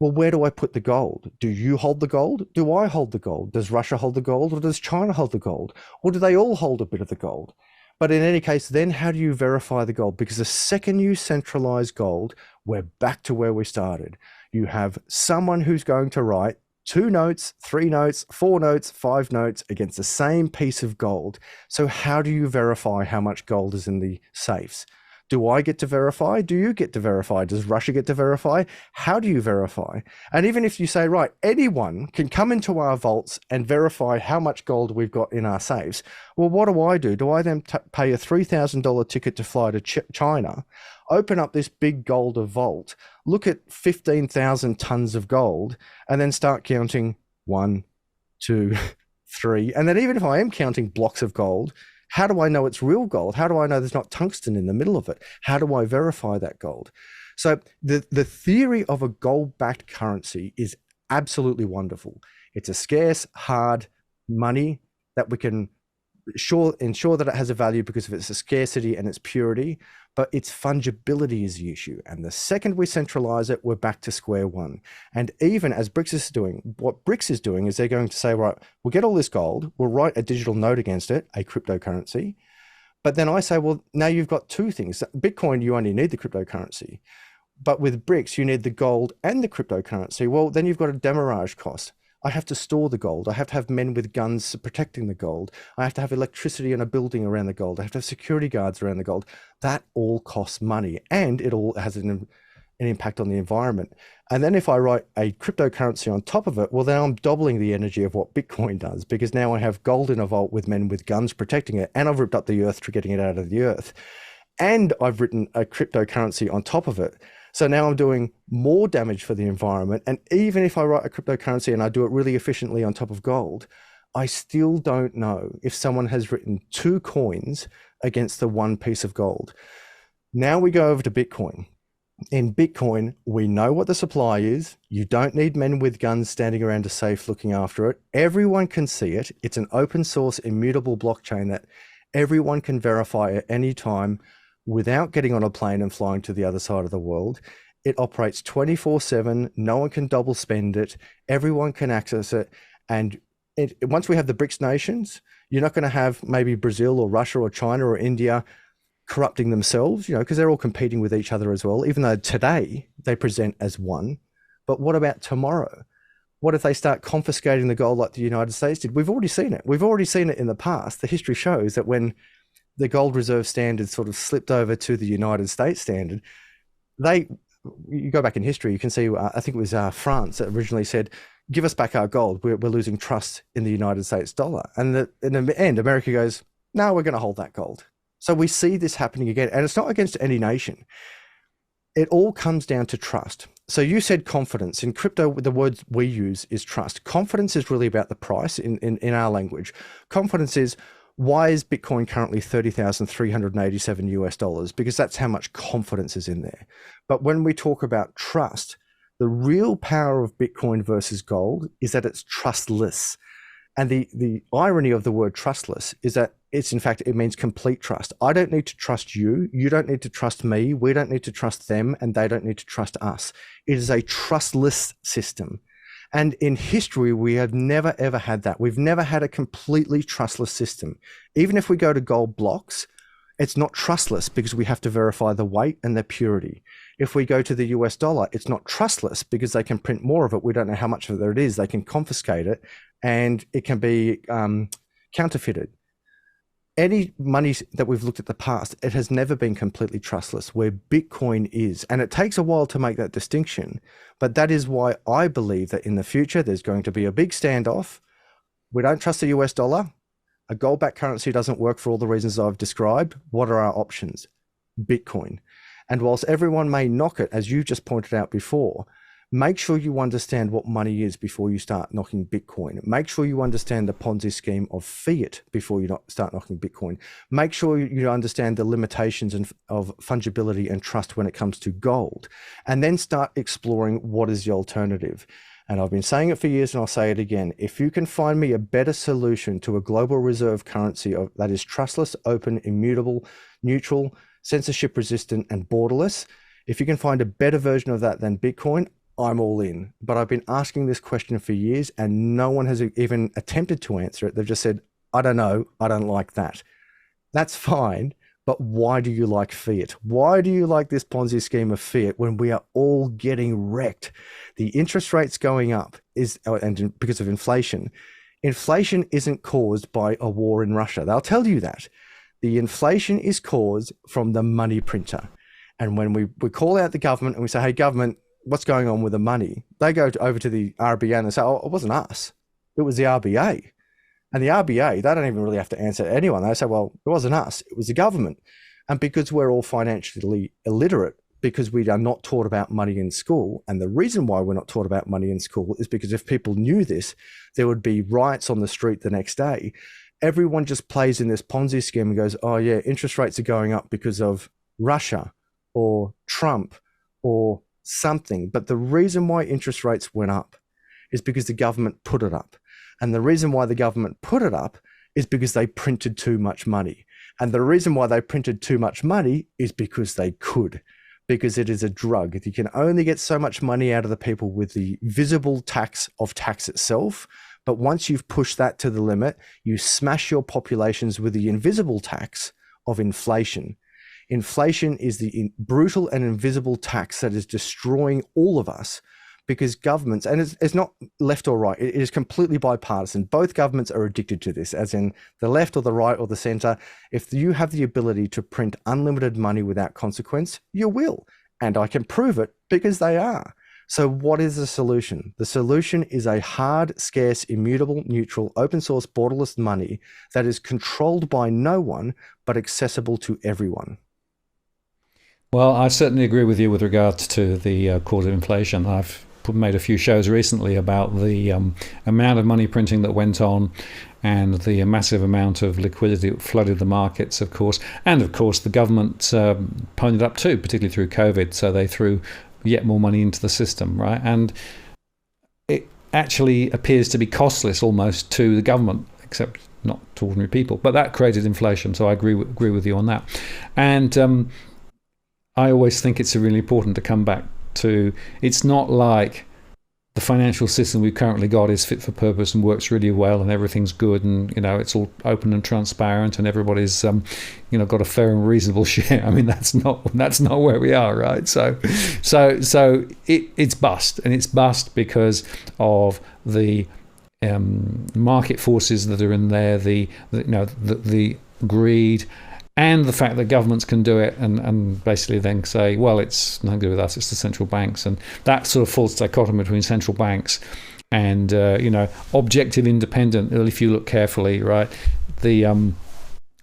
well, where do I put the gold? Do you hold the gold? Do I hold the gold? Does Russia hold the gold, or does China hold the gold? Or do they all hold a bit of the gold? But in any case, then how do you verify the gold? Because the second you centralize gold, we're back to where we started. You have someone who's going to write 2 notes, 3 notes, 4 notes, 5 notes against the same piece of gold. So how do you verify how much gold is in the safes? Do I get to verify? Do you get to verify? Does Russia get to verify? How do you verify? And even if you say, right, anyone can come into our vaults and verify how much gold we've got in our safes, well, what do? Do I then pay a $3,000 ticket to fly to China, open up this big gold vault, look at 15,000 tons of gold, and then start counting 1, 2, 3. And then even if I am counting blocks of gold, how do I know it's real gold? How do I know there's not tungsten in the middle of it? How do I verify that gold? So the theory of a gold-backed currency is absolutely wonderful. It's a scarce, hard money that we can ensure that it has a value because of its scarcity and its purity, but its fungibility is the issue. And the second we centralize it, we're back to square one. And even as BRICS is doing, what BRICS is doing is they're going to say, right, we'll get all this gold, we'll write a digital note against it, a cryptocurrency. But then I say, well, now you've got 2 things. Bitcoin, you only need the cryptocurrency. But with BRICS, you need the gold and the cryptocurrency. Well, then you've got a demurrage cost. I have to store the gold. I have to have men with guns protecting the gold. I have to have electricity in a building around the gold. I have to have security guards around the gold. That all costs money, and it all has an impact on the environment. And then if I write a cryptocurrency on top of it, well, then I'm doubling the energy of what Bitcoin does, because now I have gold in a vault with men with guns protecting it, and I've ripped up the earth to getting it out of the earth. And I've written a cryptocurrency on top of it. So now I'm doing more damage for the environment. And even if I write a cryptocurrency and I do it really efficiently on top of gold, I still don't know if someone has written 2 coins against the 1 piece of gold. Now we go over to Bitcoin. In Bitcoin, we know what the supply is. You don't need men with guns standing around a safe looking after it. Everyone can see it. It's an open source, immutable blockchain that everyone can verify at any time without getting on a plane and flying to the other side of the world. It operates 24/7. No one can double spend it. Everyone can access it. And once we have the BRICS nations, you're not going to have maybe Brazil or Russia or China or India corrupting themselves, because they're all competing with each other as well, even though today they present as one. But what about tomorrow? What if they start confiscating the gold like the United States did? We've already seen it. We've already seen it in the past. The history shows that when the gold reserve standard sort of slipped over to the United States standard, you go back in history, you can see, I think it was France that originally said, give us back our gold. We're losing trust in the United States dollar. And in the end, America goes, no, we're going to hold that gold. So we see this happening again, and it's not against any nation. It all comes down to trust. So you said confidence. In crypto, the word we use is trust. Confidence is really about the price in our language. Confidence is, why is Bitcoin currently $30,387 US? Because that's how much confidence is in there. But when we talk about trust, the real power of Bitcoin versus gold is that it's trustless. And the irony of the word trustless is that it means complete trust. I don't need to trust you. You don't need to trust me. We don't need to trust them, and they don't need to trust us. It is a trustless system. And in history, we have never, ever had that. We've never had a completely trustless system. Even if we go to gold blocks, it's not trustless because we have to verify the weight and the purity. If we go to the US dollar, it's not trustless because they can print more of it. We don't know how much of it is. They can confiscate it, and it can be counterfeited. Any money that we've looked at the past, it has never been completely trustless, where Bitcoin is. And it takes a while to make that distinction. But that is why I believe that in the future, there's going to be a big standoff. We don't trust the US dollar. A gold-backed currency doesn't work for all the reasons I've described. What are our options? Bitcoin. And whilst everyone may knock it, as you just pointed out before, make sure you understand what money is before you start knocking Bitcoin. Make sure you understand the Ponzi scheme of fiat before you start knocking Bitcoin. Make sure you understand the limitations of fungibility and trust when it comes to gold. And then start exploring what is the alternative. And I've been saying it for years, and I'll say it again. If you can find me a better solution to a global reserve currency that is trustless, open, immutable, neutral, censorship resistant, and borderless, if you can find a better version of that than Bitcoin, I'm all in. But I've been asking this question for years, and no one has even attempted to answer it. They've just said, I don't know, I don't like that. That's fine, but why do you like fiat? Why do you like this Ponzi scheme of fiat when we are all getting wrecked? The interest rates going up and because of inflation. Inflation isn't caused by a war in Russia. They'll tell you that. The inflation is caused from the money printer. And when we call out the government and we say, hey, government, what's going on with the money? They go over to the RBA and they say, oh, it wasn't us. It was the RBA. And the RBA, they don't even really have to answer to anyone. They say, well, it wasn't us. It was the government. And because we're all financially illiterate, because we are not taught about money in school, and the reason why we're not taught about money in school is because if people knew this, there would be riots on the street the next day. Everyone just plays in this Ponzi scheme and goes, oh yeah, interest rates are going up because of Russia or Trump or something. But the reason why interest rates went up is because the government put it up. And the reason why the government put it up is because they printed too much money. And the reason why they printed too much money is because they could, because it is a drug. You can only get so much money out of the people with the visible tax of tax itself. But once you've pushed that to the limit, you smash your populations with the invisible tax of inflation. Inflation is the brutal and invisible tax that is destroying all of us, because governments, and it's not left or right, it is completely bipartisan. Both governments are addicted to this, as in the left or the right or the center. If you have the ability to print unlimited money without consequence, you will. And I can prove it because they are. So what is the solution? The solution is a hard, scarce, immutable, neutral, open source, borderless money that is controlled by no one, but accessible to everyone. Well, I certainly agree with you with regards to the cause of inflation. I've made a few shows recently about the amount of money printing that went on and the massive amount of liquidity that flooded the markets, of course. And of course, the government ponied up too, particularly through COVID. So they threw yet more money into the system, right? And it actually appears to be costless almost to the government, except not to ordinary people. But that created inflation. So I agree with you on that. And I always think it's really important to come back to, it's not like the financial system we've currently got is fit for purpose and works really well, and everything's good, and it's all open and transparent, and everybody's got a fair and reasonable share. I mean, that's not where we are, right? So it's bust, and it's bust because of the market forces that are in there, the greed, and the fact that governments can do it and basically then say, well, it's nothing to do with us, it's the central banks. And that sort of false dichotomy between central banks and, objective independent. If you look carefully, right, the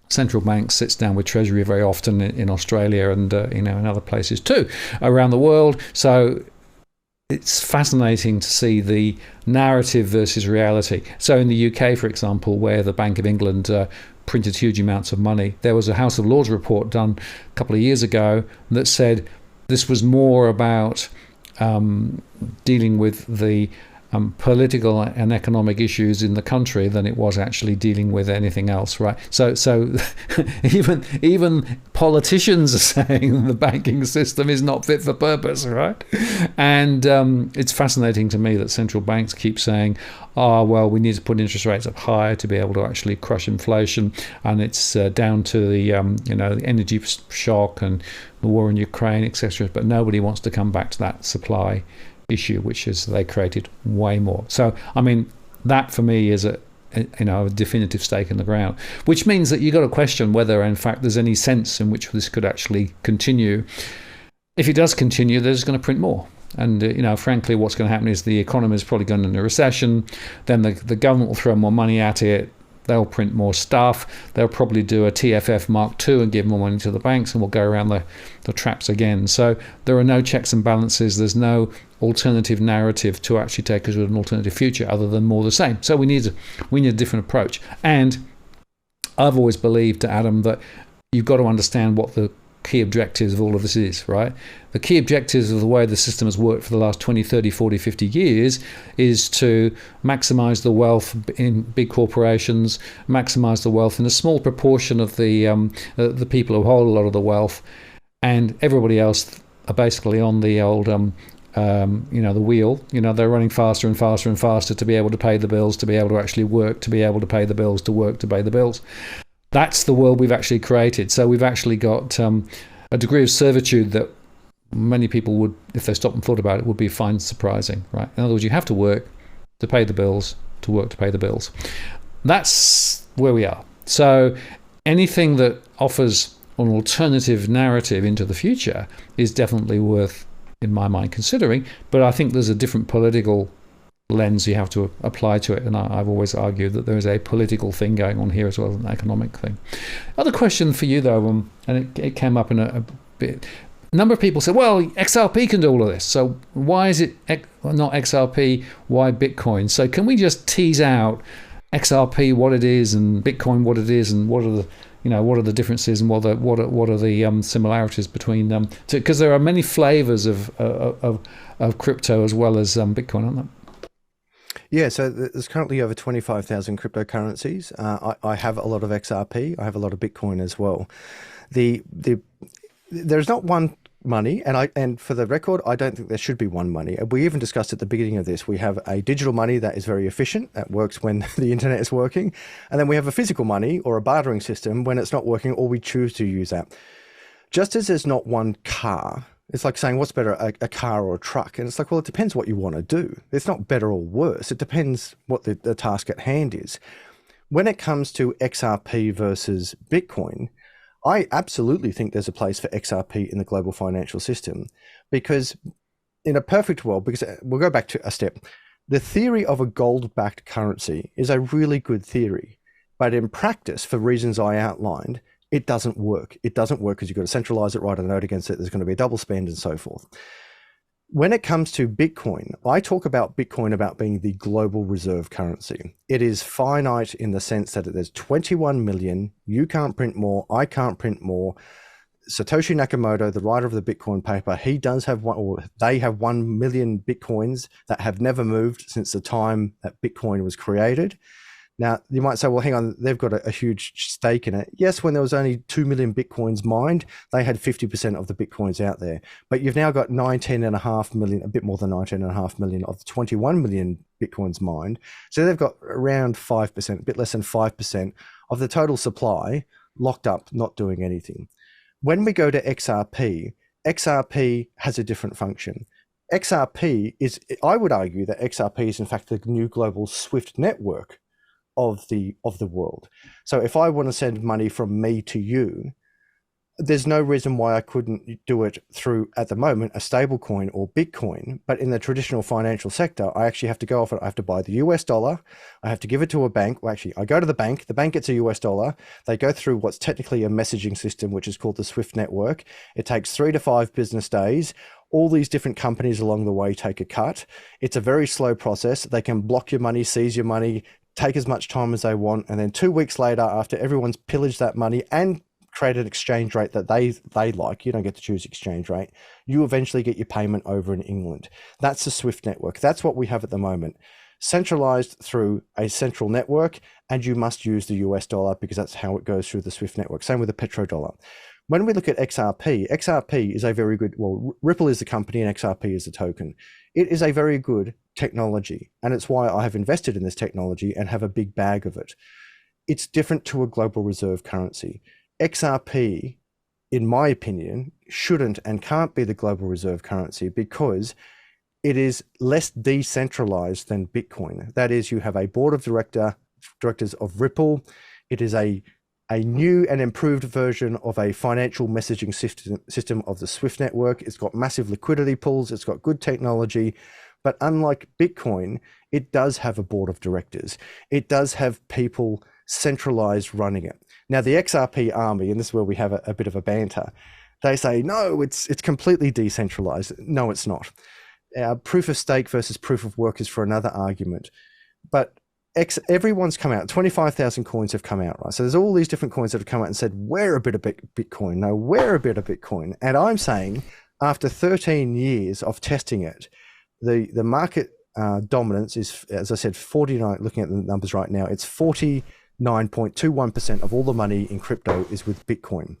central bank sits down with Treasury very often in Australia and, in other places too around the world. So it's fascinating to see the narrative versus reality. So in the UK, for example, where the Bank of England printed huge amounts of money, there was a House of Lords report done a couple of years ago that said this was more about dealing with the political and economic issues in the country than it was actually dealing with anything else, right? So even politicians are saying the banking system is not fit for purpose, right? And it's fascinating to me that central banks keep saying, well, we need to put interest rates up higher to be able to actually crush inflation, and it's down to the the energy shock and the war in Ukraine, etc. But nobody wants to come back to that supply issue, which is they created way more. So I mean, that for me is a definitive stake in the ground, which means that you've got to question whether in fact there's any sense in which this could actually continue. If it does continue, they're just going to print more. And frankly, what's going to happen is the economy is probably going into a recession. Then the government will throw more money at it. They'll print more stuff. They'll probably do a TFF Mark II and give more money to the banks, and we'll go around the traps again. So there are no checks and balances. There's no alternative narrative to actually take us to an alternative future other than more the same. So we need a different approach. And I've always believed, Adam, that you've got to understand what the key objectives of all of this is, right? The key objectives of the way the system has worked for the last 20, 30, 40, 50 years is to maximize the wealth in big corporations, maximize the wealth in a small proportion of the people who hold a lot of the wealth, and everybody else are basically on the old the wheel. They're running faster and faster and faster to be able to pay the bills, to be able to actually work, to be able to pay the bills, to work to pay the bills. That's the world we've actually created. So we've actually got a degree of servitude that many people would, if they stopped and thought about it, would be find surprising, right? In other words, you have to work to pay the bills, to work to pay the bills. That's where we are. So anything that offers an alternative narrative into the future is definitely worth, in my mind, considering. But I think there's a different political lens you have to apply to it, and I've always argued that there is a political thing going on here as well as an economic thing. Other question for you though, and it came up in a bit. A number of people said, well, XRP can do all of this, so why is it not XRP? Why Bitcoin? So can we just tease out XRP, what it is, and Bitcoin, what it is, and what are the differences, and what are the similarities between them? Because there are many flavors of crypto as well as Bitcoin, aren't there? Yeah, so there's currently over 25,000 cryptocurrencies. I have a lot of XRP. I have a lot of Bitcoin as well. There's not one money, and for the record, I don't think there should be one money. We even discussed at the beginning of this, we have a digital money that is very efficient, that works when the internet is working, and then we have a physical money or a bartering system when it's not working or we choose to use that. Just as there's not one car, it's like saying, what's better, a car or a truck? And it's like, well, it depends what you want to do. It's not better or worse. It depends what the task at hand is. When it comes to XRP versus Bitcoin, I absolutely think there's a place for XRP in the global financial system, because in a perfect world, because we'll go back to a step, the theory of a gold-backed currency is a really good theory, but in practice, for reasons I outlined, it doesn't work. It doesn't work because you've got to centralize it, write a note against it. There's going to be a double spend and so forth. When it comes to Bitcoin, I talk about Bitcoin about being the global reserve currency. It is finite in the sense that there's 21 million. You can't print more. I can't print more. Satoshi Nakamoto, the writer of the Bitcoin paper, he does have one, or they have 1 million Bitcoins that have never moved since the time that Bitcoin was created. Now, you might say, well, hang on, they've got a huge stake in it. Yes, when there was only 2 million Bitcoins mined, they had 50% of the Bitcoins out there. But you've now got 19.5 million, a bit more than 19.5 million of the 21 million Bitcoins mined. So they've got around 5%, a bit less than 5% of the total supply locked up, not doing anything. When we go to XRP, XRP has a different function. XRP is, I would argue that XRP is in fact the new global SWIFT network of the world. So if I want to send money from me to you, there's no reason why I couldn't do it through, at the moment, a stable coin or Bitcoin. But in the traditional financial sector, I actually have to go off it. I have to buy the US dollar. I have to give it to a bank. Well, actually, I go to the bank gets a US dollar. They go through what's technically a messaging system, which is called the SWIFT network. It takes 3 to 5 business days. All these different companies along the way take a cut. It's a very slow process. They can block your money, seize your money, take as much time as they want, and then 2 weeks later, after everyone's pillaged that money and created an exchange rate that they like, you don't get to choose exchange rate, you eventually get your payment over in England. That's the SWIFT network. That's what we have at the moment. Centralized through a central network, and you must use the US dollar because that's how it goes through the SWIFT network. Same with the petrodollar. When we look at XRP, XRP is a very good, well, Ripple is the company and XRP is the token. It is a very good technology, and it's why I have invested in this technology and have a big bag of it. It's different to a global reserve currency. XRP, in my opinion, shouldn't and can't be the global reserve currency because it is less decentralized than Bitcoin. That is, you have a board of directors of Ripple. It is a new and improved version of a financial messaging system of the SWIFT network. It's got massive liquidity pools. It's got good technology. But unlike Bitcoin, it does have a board of directors. It does have people centralized running it. Now, the XRP army, and this is where we have a bit of a banter, they say, no, it's completely decentralized. No, it's not. Proof of stake versus proof of work is for another argument. But everyone's come out. 25,000 coins have come out, right? So there's all these different coins that have come out and said, we're a bit of Bitcoin. No, we're a bit of Bitcoin. And I'm saying, after 13 years of testing it, the market dominance is, as I said, 49, looking at the numbers right now, it's 49.21% of all the money in crypto is with Bitcoin.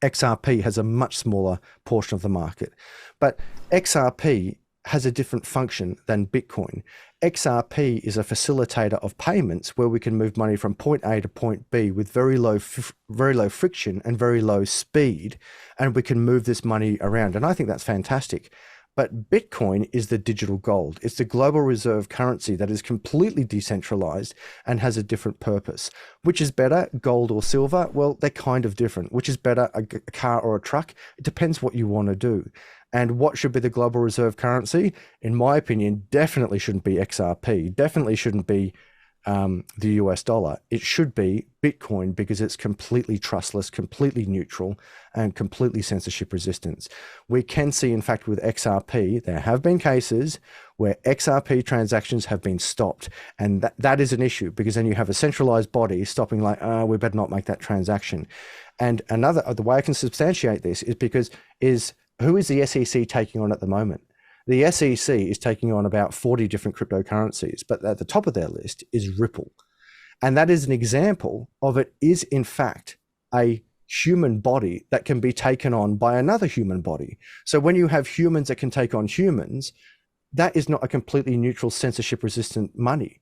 XRP has a much smaller portion of the market, but XRP has a different function than Bitcoin. XRP is a facilitator of payments where we can move money from point A to point B with very low friction and very low speed, and we can move this money around. And I think that's fantastic. But Bitcoin is the digital gold. It's the global reserve currency that is completely decentralized and has a different purpose. Which is better, gold or silver? Well, they're kind of different. Which is better, a car or a truck? It depends what you want to do. And what should be the global reserve currency? In my opinion, definitely shouldn't be XRP. Definitely shouldn't be the US dollar. It should be Bitcoin because it's completely trustless, completely neutral, and completely censorship resistant. We can see, in fact, with XRP, there have been cases where XRP transactions have been stopped. And that is an issue because then you have a centralized body stopping like, we better not make that transaction. And the way I can substantiate this is because who is the SEC taking on at the moment? The SEC is taking on about 40 different cryptocurrencies, but at the top of their list is Ripple. And that is an example of it is, in fact, a human body that can be taken on by another human body. So when you have humans that can take on humans, that is not a completely neutral, censorship-resistant money.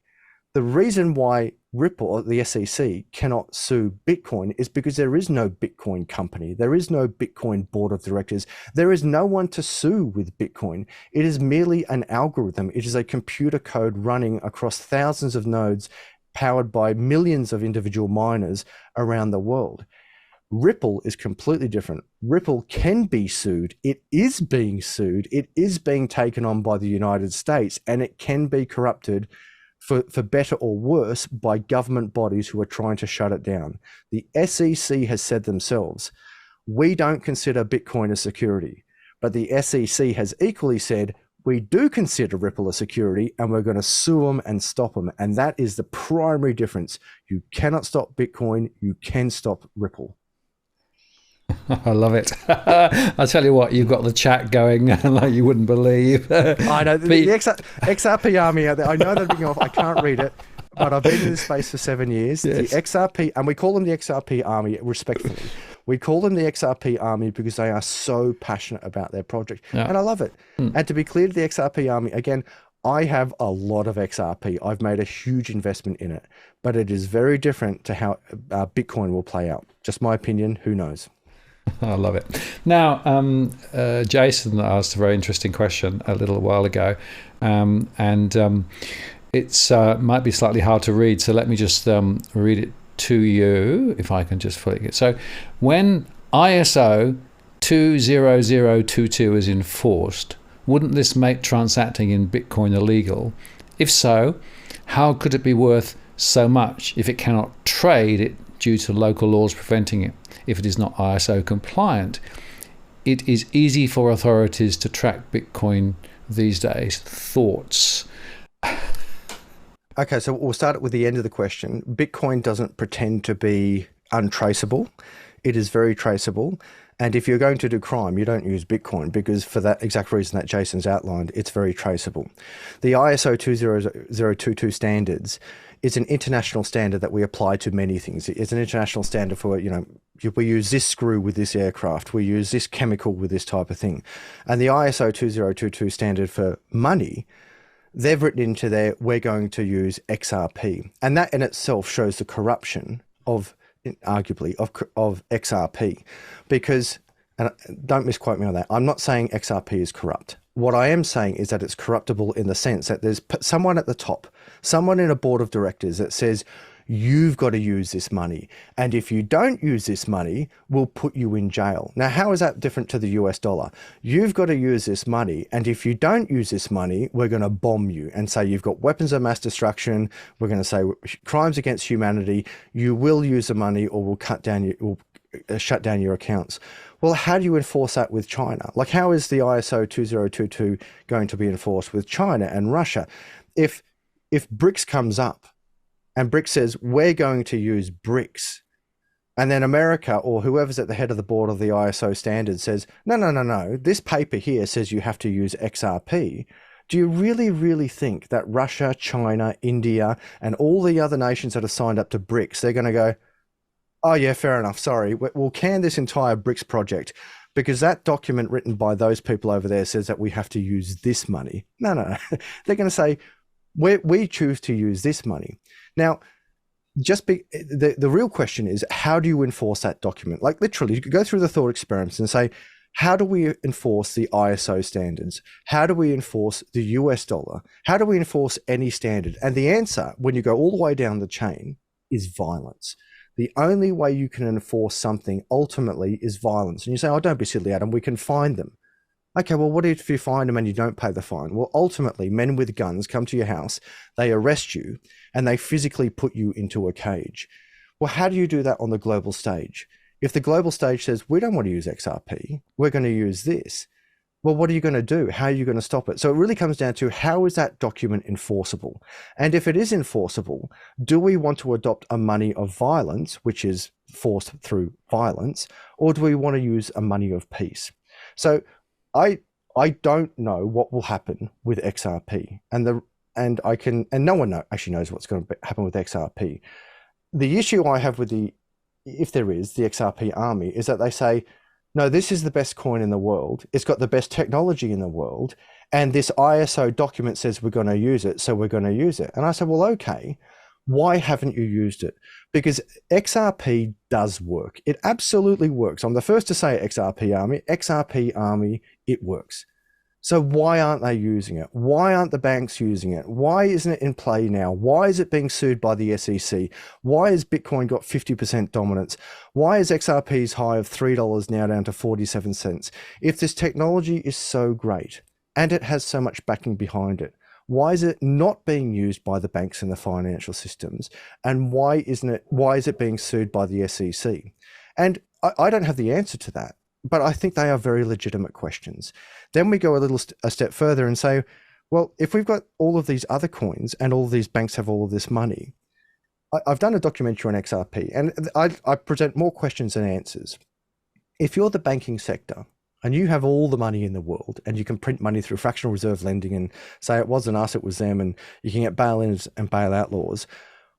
The reason why Ripple, or the SEC, cannot sue Bitcoin is because there is no Bitcoin company. There is no Bitcoin board of directors. There is no one to sue with Bitcoin. It is merely an algorithm. It is a computer code running across thousands of nodes powered by millions of individual miners around the world. Ripple is completely different. Ripple can be sued. It is being sued. It is being taken on by the United States, and it can be corrupted for better or worse by government bodies who are trying to shut it down. The SEC has said themselves, we don't consider Bitcoin a security, but the SEC has equally said, we do consider Ripple a security and we're going to sue them and stop them. And that is the primary difference. You cannot stop Bitcoin. You can stop Ripple. I love it. I'll tell you what, you've got the chat going like you wouldn't believe. I know. The XRP army out there, I know they're being off. I can't read it. but I've been in this space for 7 years. Yes. The XRP, and we call them the XRP army respectfully. We call them the XRP army because they are so passionate about their project. Yeah. And I love it. And to be clear to the XRP army, again, I have a lot of XRP. I've made a huge investment in it, but it is very different to how Bitcoin will play out. Just my opinion, who knows? I love it. Now, Jason asked a very interesting question a little while ago, and it's might be slightly hard to read, so let me just read it to you, if I can just flick it. So, when ISO 20022 is enforced, wouldn't this make transacting in Bitcoin illegal? If so, how could it be worth so much if it cannot trade it due to local laws preventing it? If it is not ISO compliant, it is easy for authorities to track Bitcoin these days. Thoughts? Okay, so we'll start with the end of the question. Bitcoin doesn't pretend to be untraceable. It is very traceable. And if you're going to do crime, you don't use Bitcoin because for that exact reason that Jason's outlined, it's very traceable. The ISO 20022 standards is an international standard that we apply to many things. It's an international standard for, we use this screw with this aircraft, we use this chemical with this type of thing. And the ISO 2022 standard for money, they've written into there, we're going to use XRP. And that in itself shows the corruption of, arguably, of XRP. Because, and don't misquote me on that, I'm not saying XRP is corrupt. What I am saying is that it's corruptible in the sense that there's someone at the top, someone in a board of directors that says, you've got to use this money. And if you don't use this money, we'll put you in jail. Now, how is that different to the US dollar? You've got to use this money. And if you don't use this money, we're going to bomb you and say you've got weapons of mass destruction. We're going to say crimes against humanity. You will use the money or we'll shut down your accounts. Well, how do you enforce that with China? Like, how is the ISO 2022 going to be enforced with China and Russia? If BRICS comes up and BRICS says, we're going to use BRICS, and then America or whoever's at the head of the board of the ISO standard says, no, this paper here says you have to use XRP. Do you really think that Russia, China, India, and all the other nations that have signed up to BRICS, they're going to go, oh yeah, fair enough, sorry, we'll can this entire BRICS project because that document written by those people over there says that we have to use this money. No. They're going to say, we choose to use this money. Now, the real question is, how do you enforce that document? Like literally, you could go through the thought experiments and say, how do we enforce the ISO standards? How do we enforce the US dollar? How do we enforce any standard? And the answer, when you go all the way down the chain, is violence. The only way you can enforce something ultimately is violence. And you say, oh, don't be silly, Adam, we can fine them. Okay, well, what if you find them and you don't pay the fine? Well, ultimately, men with guns come to your house, they arrest you, and they physically put you into a cage. Well, how do you do that on the global stage? If the global stage says, we don't want to use XRP, we're going to use this. Well, what are you going to do? How are you going to stop it? So it really comes down to, how is that document enforceable? And if it is enforceable, do we want to adopt a money of violence, which is forced through violence, or do we want to use a money of peace? So I don't know what will happen with XRP, and no one actually knows what's going to happen with XRP. The issue I have with if there is the XRP army, is that they say, no, this is the best coin in the world. It's got the best technology in the world. And this ISO document says we're going to use it, so we're going to use it. And I said, well, okay, why haven't you used it? Because XRP does work. It absolutely works. I'm the first to say XRP army, it works. So why aren't they using it? Why aren't the banks using it? Why isn't it in play now? Why is it being sued by the SEC? Why has Bitcoin got 50% dominance? Why is XRP's high of $3 now down to 47 cents? If this technology is so great and it has so much backing behind it, why is it not being used by the banks and the financial systems? And why is it being sued by the SEC? And I don't have the answer to that, but I think they are very legitimate questions. Then we go a step further and say, well, if we've got all of these other coins and all of these banks have all of this money, I've done a documentary on XRP, and I present more questions than answers. If you're the banking sector and you have all the money in the world and you can print money through fractional reserve lending and say it wasn't us, it was them, and you can get bail-ins and bail-out laws,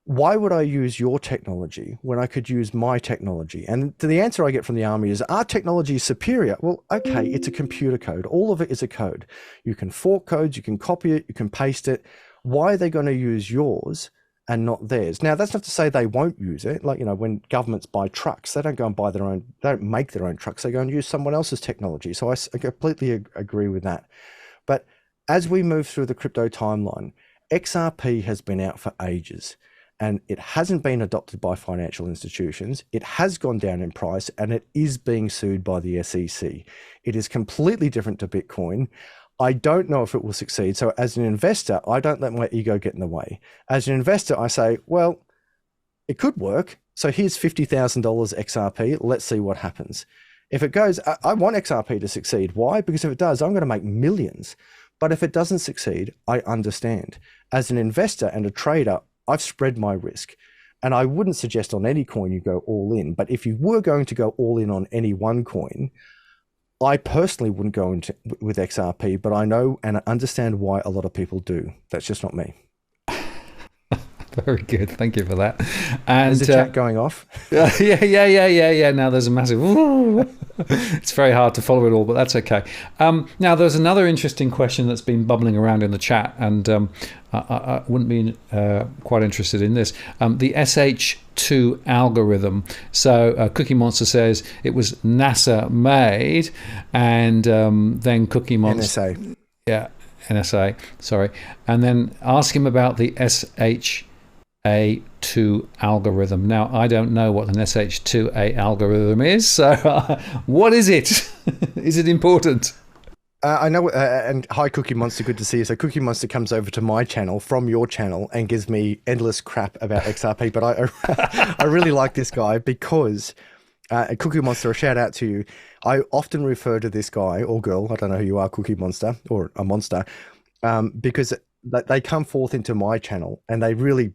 why would I use your technology when I could use my technology? And the answer I get from the army is, our technology is superior. Well, okay, it's a computer code. All of it is a code. You can fork codes, you can copy it, you can paste it. Why are they going to use yours and not theirs? Now, that's not to say they won't use it. Like, when governments buy trucks, they don't go and buy their own, they don't make their own trucks. They go and use someone else's technology. So I completely agree with that. But as we move through the crypto timeline, XRP has been out for ages. And it hasn't been adopted by financial institutions. It has gone down in price, and it is being sued by the SEC. It is completely different to Bitcoin. I don't know if it will succeed. So as an investor, I don't let my ego get in the way. As an investor, I say, well, it could work. So here's $50,000 XRP. Let's see what happens. If it goes, I want XRP to succeed. Why? Because if it does, I'm going to make millions. But if it doesn't succeed, I understand. As an investor and a trader, I've spread my risk, and I wouldn't suggest on any coin you go all in. But if you were going to go all in on any one coin, I personally wouldn't go into with XRP, but I know and understand why a lot of people do. That's just not me. Very good. Thank you for that. And is the chat going off? Yeah. Now there's a massive. It's very hard to follow it all, but that's okay. Now there's another interesting question that's been bubbling around in the chat, and I wouldn't be quite interested in this. The SH2 algorithm. So Cookie Monster says it was NASA made, and then Cookie Monster. NSA. Yeah, NSA. Sorry, and then ask him about the SH2 algorithm. Now, I don't know what an SH2A algorithm is, so what is it? Is it important? I know, and hi Cookie Monster, good to see you. So Cookie Monster comes over to my channel from your channel and gives me endless crap about XRP, but I really like this guy because, Cookie Monster, a shout out to you. I often refer to this guy or girl, I don't know who you are, Cookie Monster, or a monster, because they come forth into my channel and they really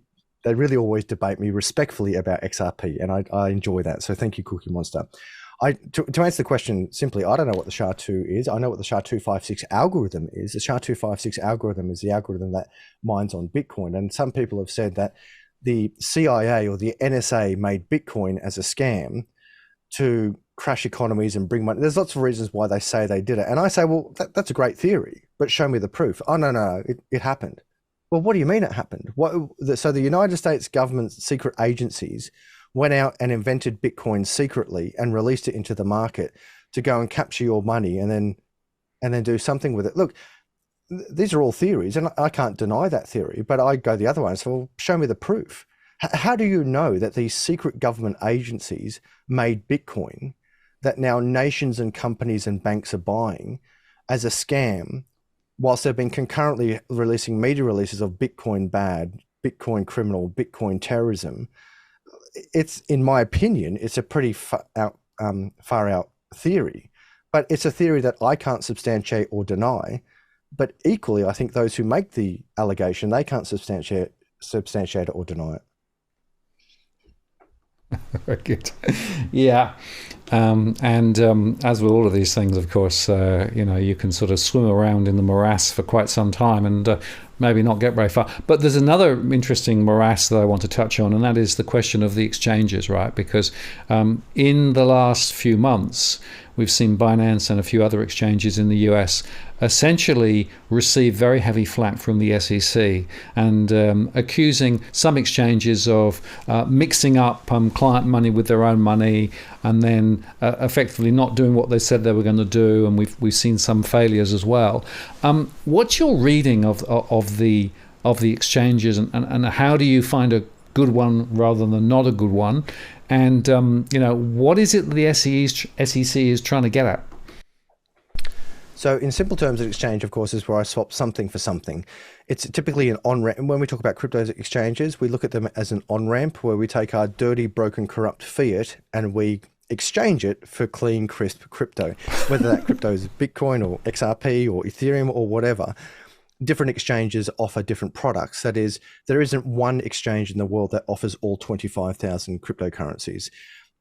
always debate me respectfully about XRP, and I enjoy that. So thank you, Cookie Monster. To answer the question simply, I don't know what the SHA-2 is. I know what the SHA-256 algorithm is. The SHA-256 algorithm is the algorithm that mines on Bitcoin. And some people have said that the CIA or the NSA made Bitcoin as a scam to crash economies and bring money. There's lots of reasons why they say they did it. And I say, well, that's a great theory, but show me the proof. Oh, no, it happened. Well, what do you mean it happened? So the United States government's secret agencies went out and invented Bitcoin secretly and released it into the market to go and capture your money and then do something with it. Look, these are all theories, and I can't deny that theory, but I go the other way and say, well, show me the proof. How do you know that these secret government agencies made Bitcoin that now nations and companies and banks are buying as a scam, whilst they've been concurrently releasing media releases of Bitcoin bad, Bitcoin criminal, Bitcoin terrorism? It's, in my opinion, it's a pretty far out theory, but it's a theory that I can't substantiate or deny. But equally, I think those who make the allegation, they can't substantiate it or deny it. Very good. Yeah. As with all of these things, of course, you can sort of swim around in the morass for quite some time and maybe not get very far. But there's another interesting morass that I want to touch on, and that is the question of the exchanges, right? Because in the last few months, we've seen Binance and a few other exchanges in the US essentially receive very heavy flack from the SEC and accusing some exchanges of mixing up client money with their own money and then effectively not doing what they said they were going to do. And we've seen some failures as well. What's your reading of the exchanges, and how do you find a good one rather than not a good one? And what is it the SEC is trying to get at? So in simple terms, an exchange, of course, is where I swap something for something. It's typically an on-ramp. And when we talk about crypto exchanges, we look at them as an on-ramp where we take our dirty, broken, corrupt fiat and we exchange it for clean, crisp crypto, whether that crypto is Bitcoin or XRP or Ethereum or whatever. Different exchanges offer different products. That is, there isn't one exchange in the world that offers all 25,000 cryptocurrencies.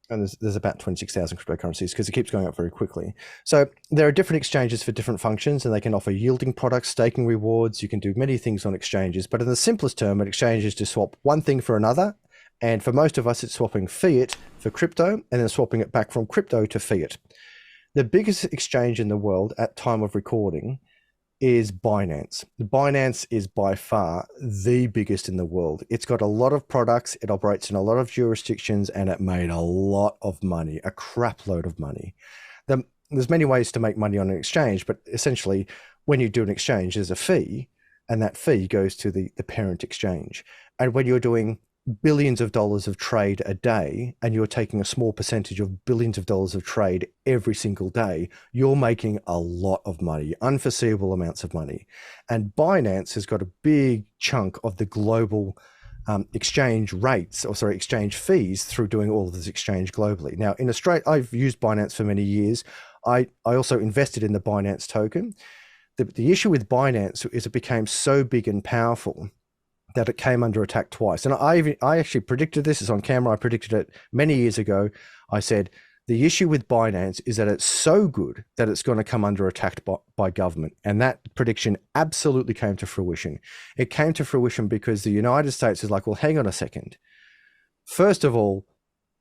and there's about 26,000 cryptocurrencies because it keeps going up very quickly. So there are different exchanges for different functions, and they can offer yielding products, staking rewards. You can do many things on exchanges, but in the simplest term, an exchange is to swap one thing for another. And for most of us, it's swapping fiat for crypto and then swapping it back from crypto to fiat. The biggest exchange in the world at time of recording is Binance. Binance is by far the biggest in the world. It's got a lot of products, it operates in a lot of jurisdictions, and it made a lot of money, a crap load of money. There's many ways to make money on an exchange, but essentially when you do an exchange, there's a fee, and that fee goes to the parent exchange. And when you're doing billions of dollars of trade a day, and you're taking a small percentage of billions of dollars of trade every single day, you're making a lot of money, unforeseeable amounts of money. And Binance has got a big chunk of the global exchange fees through doing all of this exchange globally. Now, in Australia, I've used Binance for many years. I also invested in the Binance token. The issue with Binance is it became so big and powerful that it came under attack twice. And I actually predicted this. It's on camera. I predicted it many years ago. I said, the issue with Binance is that it's so good that it's going to come under attack by government. And that prediction absolutely came to fruition. It came to fruition because the United States is like, well, hang on a second. First of all,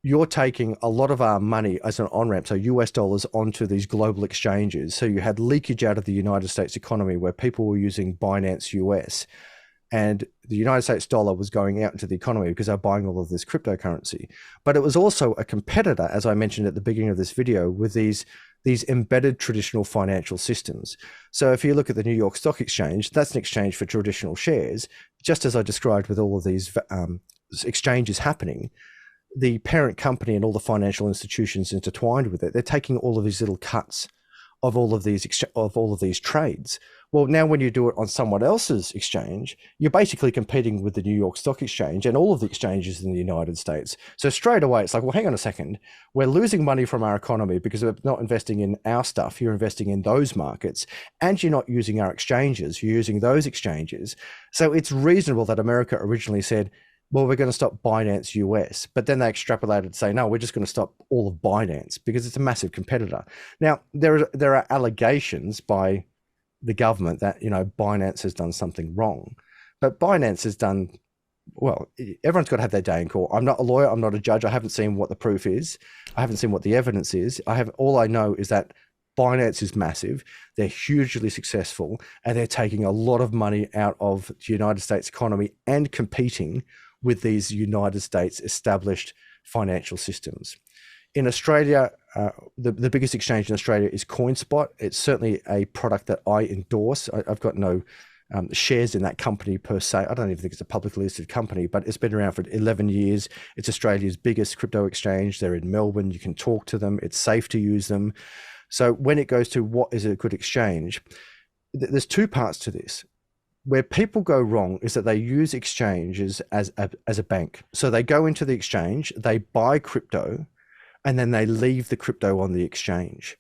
you're taking a lot of our money as an on-ramp, so US dollars, onto these global exchanges. So you had leakage out of the United States economy where people were using Binance US. And the United States dollar was going out into the economy because they're buying all of this cryptocurrency. But it was also a competitor, as I mentioned at the beginning of this video, with these embedded traditional financial systems. So if you look at the New York Stock Exchange, that's an exchange for traditional shares. Just as I described with all of these exchanges happening, the parent company and all the financial institutions intertwined with it, they're taking all of these little cuts of all of these trades. Well, now when you do it on someone else's exchange, you're basically competing with the New York Stock Exchange and all of the exchanges in the United States. So straight away, it's like, well, hang on a second. We're losing money from our economy because we're not investing in our stuff. You're investing in those markets, and you're not using our exchanges. You're using those exchanges. So it's reasonable that America originally said, well, we're going to stop Binance US, but then they extrapolated to say, no, we're just going to stop all of Binance because it's a massive competitor. Now, there are allegations by the government that, Binance has done something wrong, but Binance has done, well, everyone's got to have their day in court. I'm not a lawyer. I'm not a judge. I haven't seen what the proof is. I haven't seen what the evidence is. All I know is that Binance is massive. They're hugely successful, and they're taking a lot of money out of the United States economy and competing with these United States established financial systems. In Australia, the biggest exchange in Australia is CoinSpot. It's certainly a product that I endorse. I've got no shares in that company per se. I don't even think it's a publicly listed company, but it's been around for 11 years. It's Australia's biggest crypto exchange. They're in Melbourne. You can talk to them. It's safe to use them. So when it goes to what is a good exchange, there's two parts to this. Where people go wrong is that they use exchanges as a bank. So they go into the exchange, they buy crypto, and then they leave the crypto on the exchange.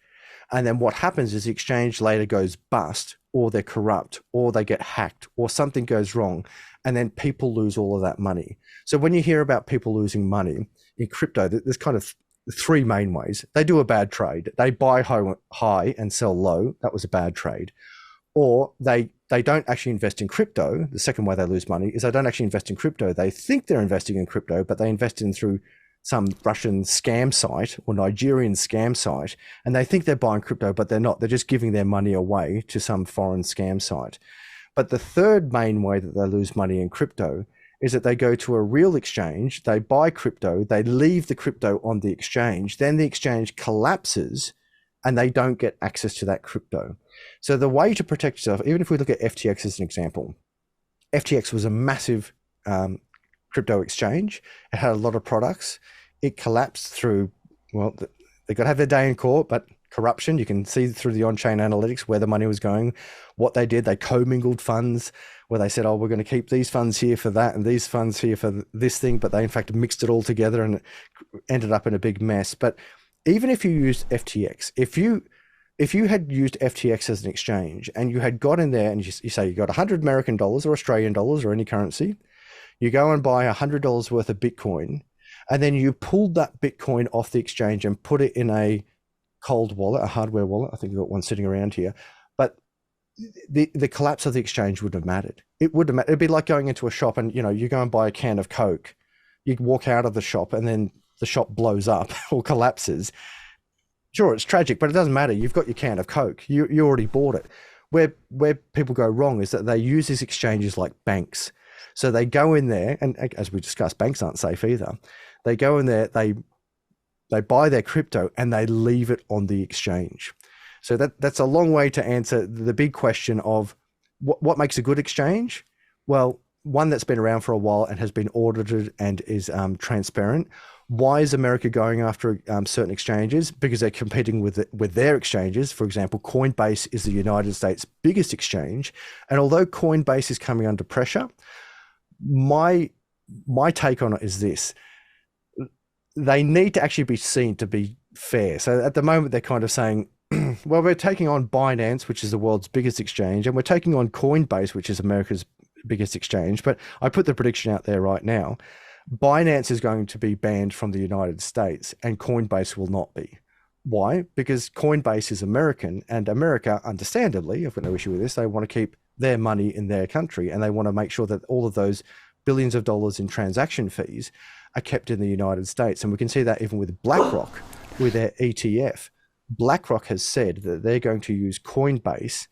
And then what happens is the exchange later goes bust, or they're corrupt, or they get hacked, or something goes wrong, and then people lose all of that money. So when you hear about people losing money in crypto, there's kind of three main ways. They do a bad trade. They buy high and sell low. That was a bad trade. Or they don't actually invest in crypto. The second way they lose money is they don't actually invest in crypto. They think they're investing in crypto, but they invest in through some Russian scam site or Nigerian scam site, and they think they're buying crypto, but they're not. They're just giving their money away to some foreign scam site. But the third main way that they lose money in crypto is that they go to a real exchange, they buy crypto, they leave the crypto on the exchange, then the exchange collapses and they don't get access to that crypto. So the way to protect yourself, even if we look at FTX as an example, FTX was a massive crypto exchange. It had a lot of products. It collapsed through, well, they got to have their day in court, but corruption. You can see through the on-chain analytics where the money was going, what they did. They commingled funds where they said, oh, we're going to keep these funds here for that and these funds here for this thing, but they in fact mixed it all together and it ended up in a big mess. But even if you used FTX, if you had used FTX as an exchange and you had got in there and you say you got $100 American or Australian dollars or any currency, you go and buy $100 worth of Bitcoin, and then you pulled that Bitcoin off the exchange and put it in a cold wallet, a hardware wallet. I think you've got one sitting around here. But the collapse of the exchange wouldn't have mattered. It wouldn't have mattered. It'd be like going into a shop and, you go and buy a can of Coke. You walk out of the shop and then the shop blows up or collapses. Sure, it's tragic, but it doesn't matter. You've got your can of Coke. You already bought it. Where people go wrong is that they use these exchanges like banks. So they go in there, and as we discussed, banks aren't safe either. They go in there, they buy their crypto, and they leave it on the exchange. So that's a long way to answer the big question of what makes a good exchange? Well, one that's been around for a while and has been audited and is transparent. Why is America going after certain exchanges? Because they're competing with their exchanges. For example, Coinbase is the United States' biggest exchange. And although Coinbase is coming under pressure, my take on it is this. They need to actually be seen to be fair. So at the moment, they're kind of saying, well, we're taking on Binance, which is the world's biggest exchange, and we're taking on Coinbase, which is America's biggest exchange. But I put the prediction out there right now. Binance is going to be banned from the United States and Coinbase will not be. Why? Because Coinbase is American, and America, understandably, I've got no issue with this, they want to keep their money in their country and they want to make sure that all of those billions of dollars in transaction fees are kept in the United States. And we can see that even with BlackRock, with their ETF. BlackRock has said that they're going to use Coinbase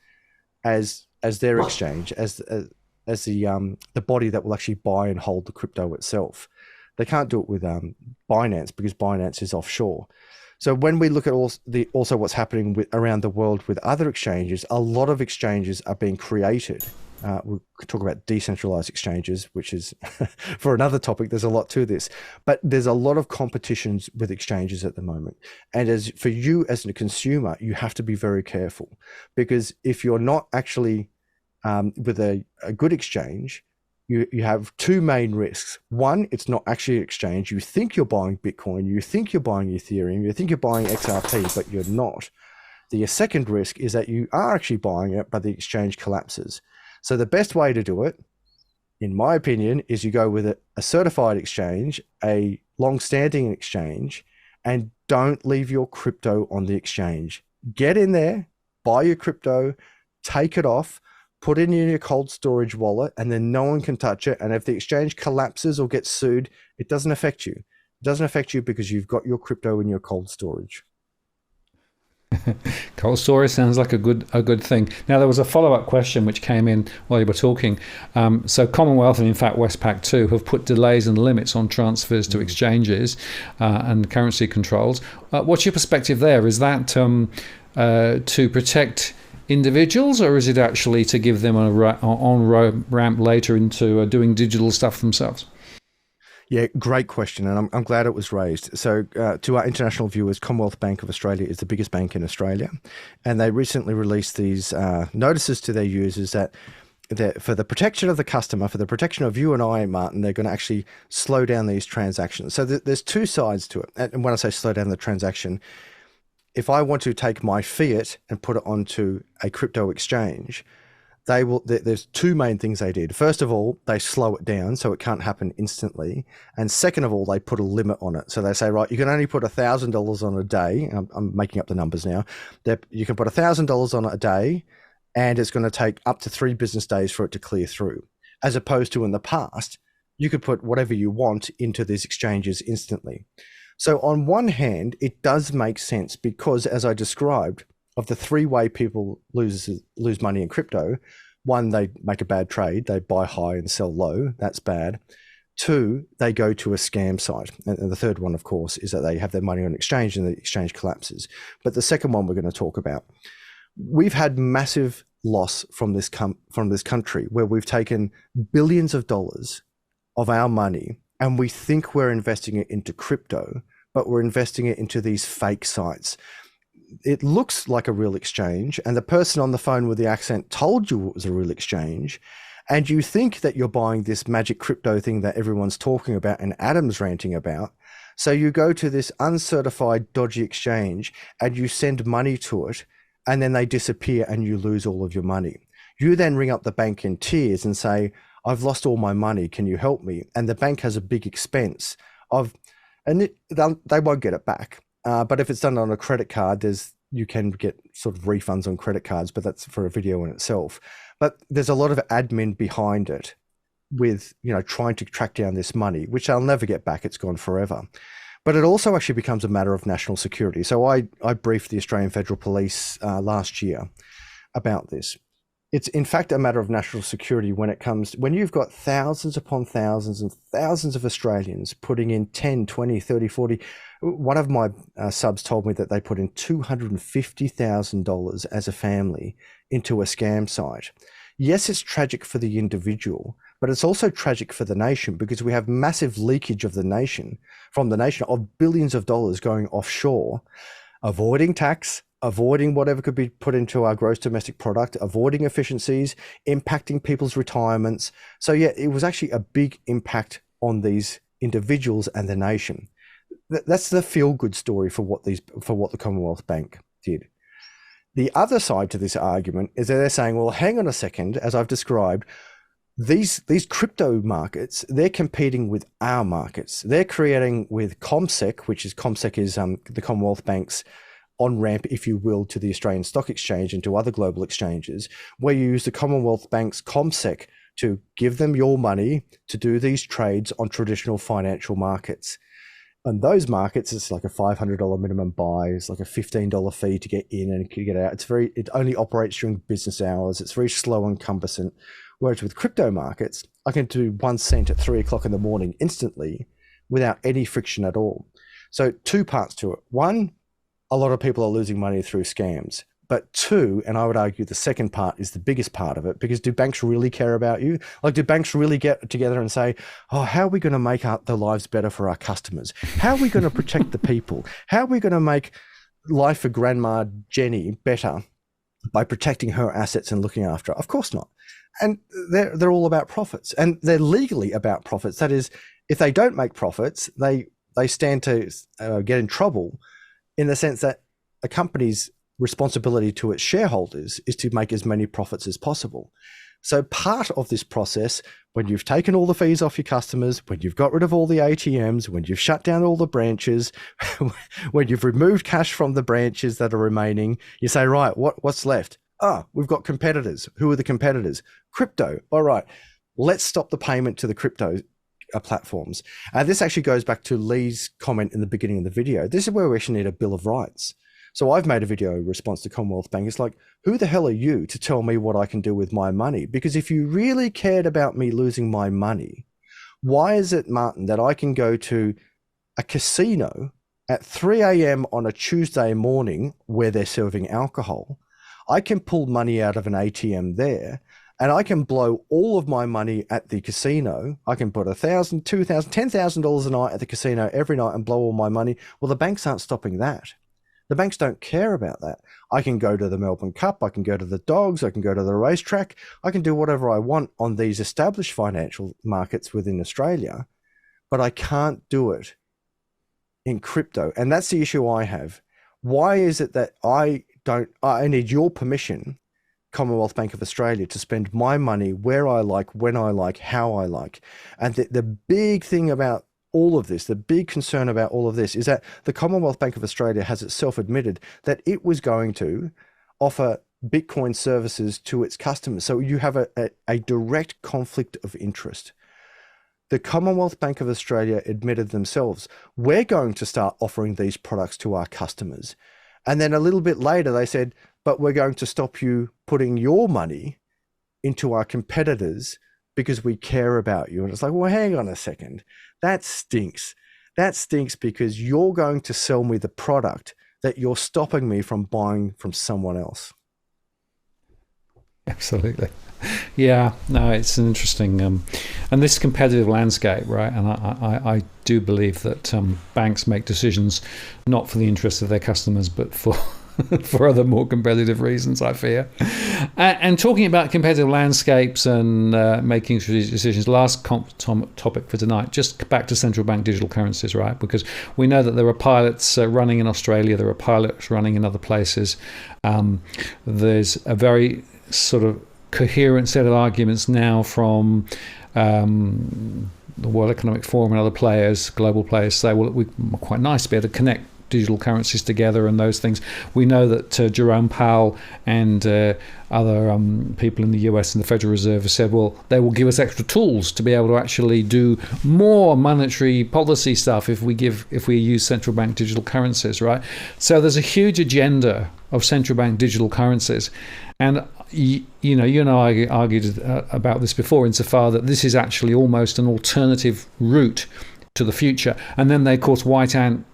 as their exchange, as the body that will actually buy and hold the crypto itself. They can't do it with Binance because Binance is offshore. So when we look at also what's happening around the world with other exchanges, a lot of exchanges are being created. We'll talk about decentralized exchanges, which is for another topic. There's a lot to this, but there's a lot of competitions with exchanges at the moment. And for you as a consumer, you have to be very careful, because if you're not actually with a good exchange, you have two main risks. One, it's not actually an exchange. You think you're buying Bitcoin, you think you're buying Ethereum, you think you're buying XRP, but you're not. The second risk is that you are actually buying it, but the exchange collapses. So the best way to do it, in my opinion, is you go with a certified exchange, a long-standing exchange, and don't leave your crypto on the exchange. Get in there, buy your crypto, take it off, put it in your cold storage wallet, and then no one can touch it. And if the exchange collapses or gets sued, it doesn't affect you. It doesn't affect you because you've got your crypto in your cold storage. Cold storage sounds like a good thing. Now, there was a follow-up question which came in while you were talking. So Commonwealth and in fact Westpac too have put delays and limits on transfers to exchanges and currency controls. What's your perspective there? Is that to protect individuals, or is it actually to give them an on-ramp later into doing digital stuff themselves? Yeah, great question, and I'm glad it was raised. So to our international viewers, Commonwealth Bank of Australia is the biggest bank in Australia, and they recently released these notices to their users that for the protection of the customer, for the protection of you and I, Martin, they're going to actually slow down these transactions. So there's two sides to it, and when I say slow down the transaction, if I want to take my fiat and put it onto a crypto exchange, there's two main things they did. First of all, they slow it down so it can't happen instantly. And second of all, they put a limit on it. So they say, right, you can only put $1,000 on a day. I'm making up the numbers now. You can put $1,000 on it a day, and it's going to take up to 3 business days for it to clear through. As opposed to in the past, you could put whatever you want into these exchanges instantly. So on one hand, it does make sense because, as I described, of the 3-way people lose money in crypto, 1, they make a bad trade, they buy high and sell low, that's bad. 2, they go to a scam site. And the third one, of course, is that they have their money on exchange and the exchange collapses. But the second one we're going to talk about, we've had massive loss from this country where we've taken billions of dollars of our money and we think we're investing it into crypto, but we're investing it into these fake sites. It looks like a real exchange, and the person on the phone with the accent told you it was a real exchange, and you think that you're buying this magic crypto thing that everyone's talking about and Adam's ranting about. So you go to this uncertified, dodgy exchange and you send money to it, and then they disappear and you lose all of your money. You then ring up the bank in tears and say, I've lost all my money, can you help me? And the bank has a big expense of and they won't get it back. But if it's done on a credit card, you can get sort of refunds on credit cards, but that's for a video in itself. But there's a lot of admin behind it with, trying to track down this money, which they'll never get back. It's gone forever. But it also actually becomes a matter of national security. So I briefed the Australian Federal Police last year about this. It's in fact a matter of national security when you've got thousands upon thousands and thousands of Australians putting in 10, 20, 30, 40. One of my subs told me that they put in $250,000 as a family into a scam site. Yes, it's tragic for the individual, but it's also tragic for the nation because we have massive leakage of the nation of billions of dollars going offshore, avoiding tax, avoiding whatever could be put into our gross domestic product, avoiding efficiencies, impacting people's retirements. So yeah, it was actually a big impact on these individuals and the nation. That's the feel-good story for what the Commonwealth Bank did. The other side to this argument is that they're saying, well, hang on a second, as I've described, these crypto markets, they're competing with our markets. They're creating with CommSec, which is the Commonwealth Bank's on-ramp, if you will, to the Australian Stock Exchange and to other global exchanges, where you use the Commonwealth Bank's CommSec to give them your money to do these trades on traditional financial markets. And those markets, it's like a $500 minimum buy, it's like a $15 fee to get in and get out. It only operates during business hours. It's very slow and cumbersome. Whereas with crypto markets, I can do 1 cent at 3 o'clock in the morning instantly without any friction at all. So 2 parts to it. 1, a lot of people are losing money through scams. But 2, and I would argue the second part is the biggest part of it, because do banks really care about you? Like, do banks really get together and say, oh, how are we going to make their lives better for our customers? How are we going to protect the people? How are we going to make life for Grandma Jenny better by protecting her assets and looking after her? Of course not. And they're all about profits, and they're legally about profits. That is, if they don't make profits, they stand to get in trouble, in the sense that a company's responsibility to its shareholders is to make as many profits as possible. So part of this process, when you've taken all the fees off your customers, when you've got rid of all the ATMs, when you've shut down all the branches, when you've removed cash from the branches that are remaining, you say, right, what's left? We've got competitors. Who are the competitors? Crypto. All right, let's stop the payment to the crypto platforms. This actually goes back to Lee's comment in the beginning of the video. This is where we actually need a Bill of Rights. So I've made a video in response to Commonwealth Bank. It's like, who the hell are you to tell me what I can do with my money? Because if you really cared about me losing my money, why is it, Martin, that I can go to a casino at 3 a.m. on a Tuesday morning where they're serving alcohol? I can pull money out of an ATM there, and I can blow all of my money at the casino. I can put $1,000, $2,000, $10,000 a night at the casino every night and blow all my money. Well, the banks aren't stopping that. The banks don't care about that. I can go to the Melbourne Cup, I can go to the Dogs, I can go to the racetrack, I can do whatever I want on these established financial markets within Australia, but I can't do it in crypto. And that's the issue I have. Why is it that I need your permission, Commonwealth Bank of Australia, to spend my money where I like, when I like, how I like? And the big thing about all of this, the big concern about all of this, is that the Commonwealth Bank of Australia has itself admitted that it was going to offer Bitcoin services to its customers. So you have a direct conflict of interest. The Commonwealth Bank of Australia admitted themselves, we're going to start offering these products to our customers. And then a little bit later, they said, but we're going to stop you putting your money into our competitors because we care about you. And it's like, well, hang on a second. That stinks. That stinks, because you're going to sell me the product that you're stopping me from buying from someone else. Absolutely. Yeah, no, it's an interesting, and this competitive landscape, right? And I do believe that banks make decisions not for the interests of their customers, but for for other more competitive reasons, I fear. And talking about competitive landscapes and making strategic decisions, last topic for tonight, just back to central bank digital currencies, right? Because we know that there are pilots running in Australia, there are pilots running in other places. There's a very sort of coherent set of arguments now from the World Economic Forum and other players, global players, say, well, we're quite nice to be able to connect digital currencies together and those things. We know that Jerome Powell and other people in the US and the Federal Reserve have said, well, they will give us extra tools to be able to actually do more monetary policy stuff if we use central bank digital currencies, right? So there's a huge agenda of central bank digital currencies. And you and I argued about this before, insofar that this is actually almost an alternative route to the future. And then they, of course, white ant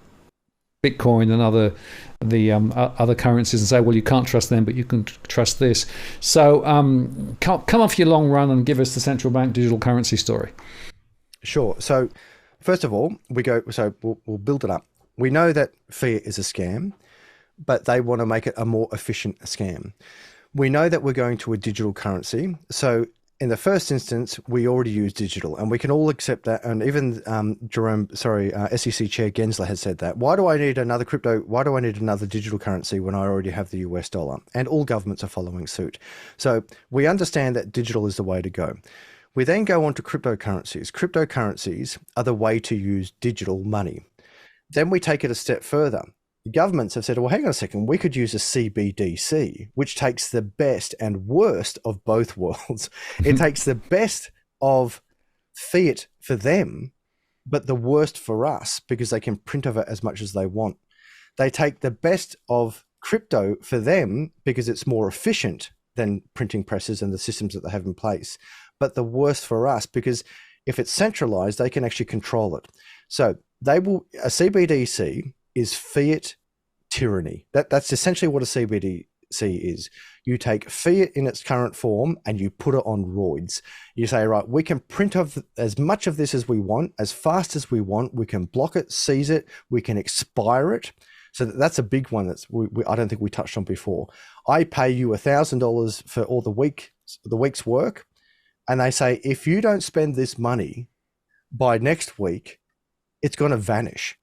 Bitcoin and other currencies and say, well, you can't trust them, but you can trust this. So come off your long run and give us the central bank digital currency story. Sure. So first of all, we'll build it up. We know that fiat is a scam, but they want to make it a more efficient scam. We know that we're going to a digital currency. So in the first instance, we already use digital, and we can all accept that. And even SEC Chair Gensler has said that. Why do I need another crypto? Why do I need another digital currency when I already have the US dollar? And all governments are following suit. So we understand that digital is the way to go. We then go on to cryptocurrencies. Cryptocurrencies are the way to use digital money. Then we take it a step further. Governments have said, well, hang on a second, we could use a CBDC, which takes the best and worst of both worlds. It takes the best of fiat for them, but the worst for us, because they can print of it as much as they want. They take the best of crypto for them because it's more efficient than printing presses and the systems that they have in place, but the worst for us, because if it's centralized, they can actually control it. So a CBDC is fiat tyranny. That's essentially what a CBDC is. You take fiat in its current form and you put it on roids. You say, right, we can print of as much of this as we want, as fast as we want. We can block it, seize it, we can expire it. So that's a big one I don't think we touched on before. I pay you $1,000 for all the week's work, and they say, if you don't spend this money by next week, it's going to vanish.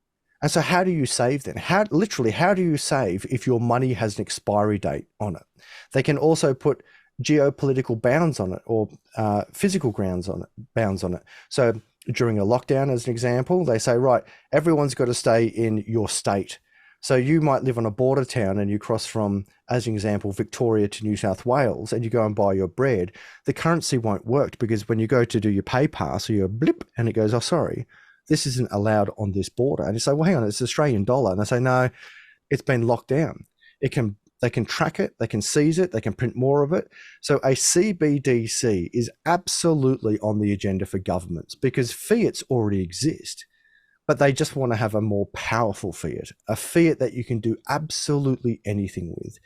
And so how do you save then? How do you save if your money has an expiry date on it? They can also put geopolitical bounds on it, or physical bounds on it. So during a lockdown, as an example, they say, right, everyone's got to stay in your state. So you might live on a border town and you cross from, as an example, Victoria to New South Wales, and you go and buy your bread. The currency won't work, because when you go to do your pay pass or your blip, and it goes, oh, sorry, this isn't allowed on this border. And you say, well, hang on, it's Australian dollar. And they say, no, it's been locked down. They can track it, they can seize it, they can print more of it. So a CBDC is absolutely on the agenda for governments, because fiats already exist, but they just want to have a more powerful fiat, a fiat that you can do absolutely anything with.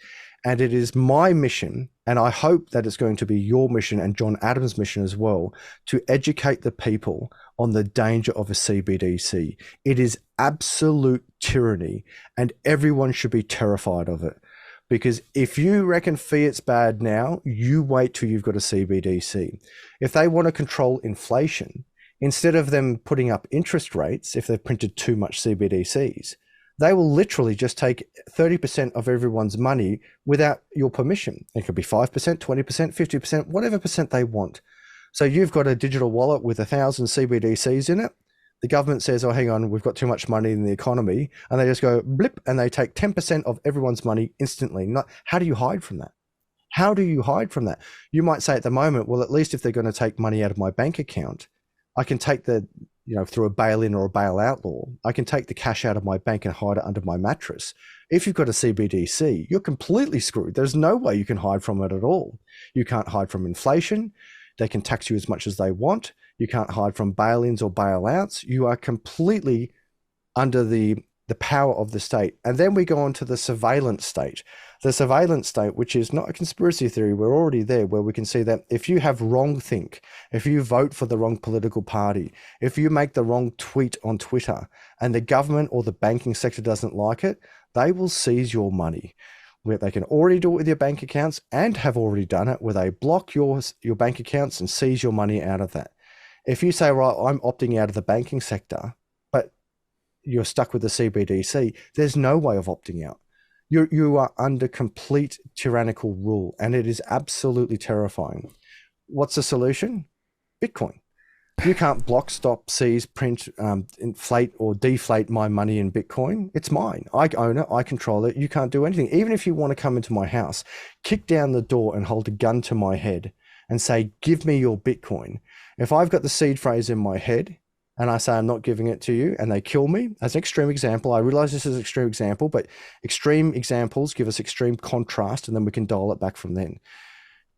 And it is my mission, and I hope that it's going to be your mission and John Adams' mission as well, to educate the people on the danger of a CBDC. It is absolute tyranny, and everyone should be terrified of it. Because if you reckon fiat's bad now, you wait till you've got a CBDC. If they want to control inflation, instead of them putting up interest rates, if they've printed too much CBDCs, they will literally just take 30% of everyone's money without your permission. It could be 5%, 20%, 50%, whatever percent they want. So you've got a digital wallet with 1,000 CBDCs in it. The government says, oh, hang on, we've got too much money in the economy. And they just go blip, and they take 10% of everyone's money instantly. How do you hide from that? How do you hide from that? You might say at the moment, well, at least if they're going to take money out of my bank account, I can take through a bail-in or a bail-out law, I can take the cash out of my bank and hide it under my mattress. If you've got a CBDC, you're completely screwed. There's no way you can hide from it at all. You can't hide from inflation. They can tax you as much as they want. You can't hide from bail-ins or bail-outs. You are completely under the power of the state. And then we go on to the surveillance state. The surveillance state, which is not a conspiracy theory, we're already there, where we can see that if you have wrongthink, if you vote for the wrong political party, if you make the wrong tweet on Twitter, and the government or the banking sector doesn't like it, they will seize your money. Where they can already do it with your bank accounts, and have already done it, where they block your bank accounts and seize your money out of that. If you say, right, I'm opting out of the banking sector, but you're stuck with the CBDC, there's no way of opting out. You are under complete tyrannical rule, and it is absolutely terrifying. What's the solution? Bitcoin. You can't block, stop, seize, print, inflate or deflate my money in Bitcoin. It's mine. I own it. I control it. You can't do anything. Even if you want to come into my house, kick down the door and hold a gun to my head and say, give me your Bitcoin. If I've got the seed phrase in my head and I say I'm not giving it to you and they kill me, as an extreme example, I realize this is an extreme example, but extreme examples give us extreme contrast and then we can dial it back from then.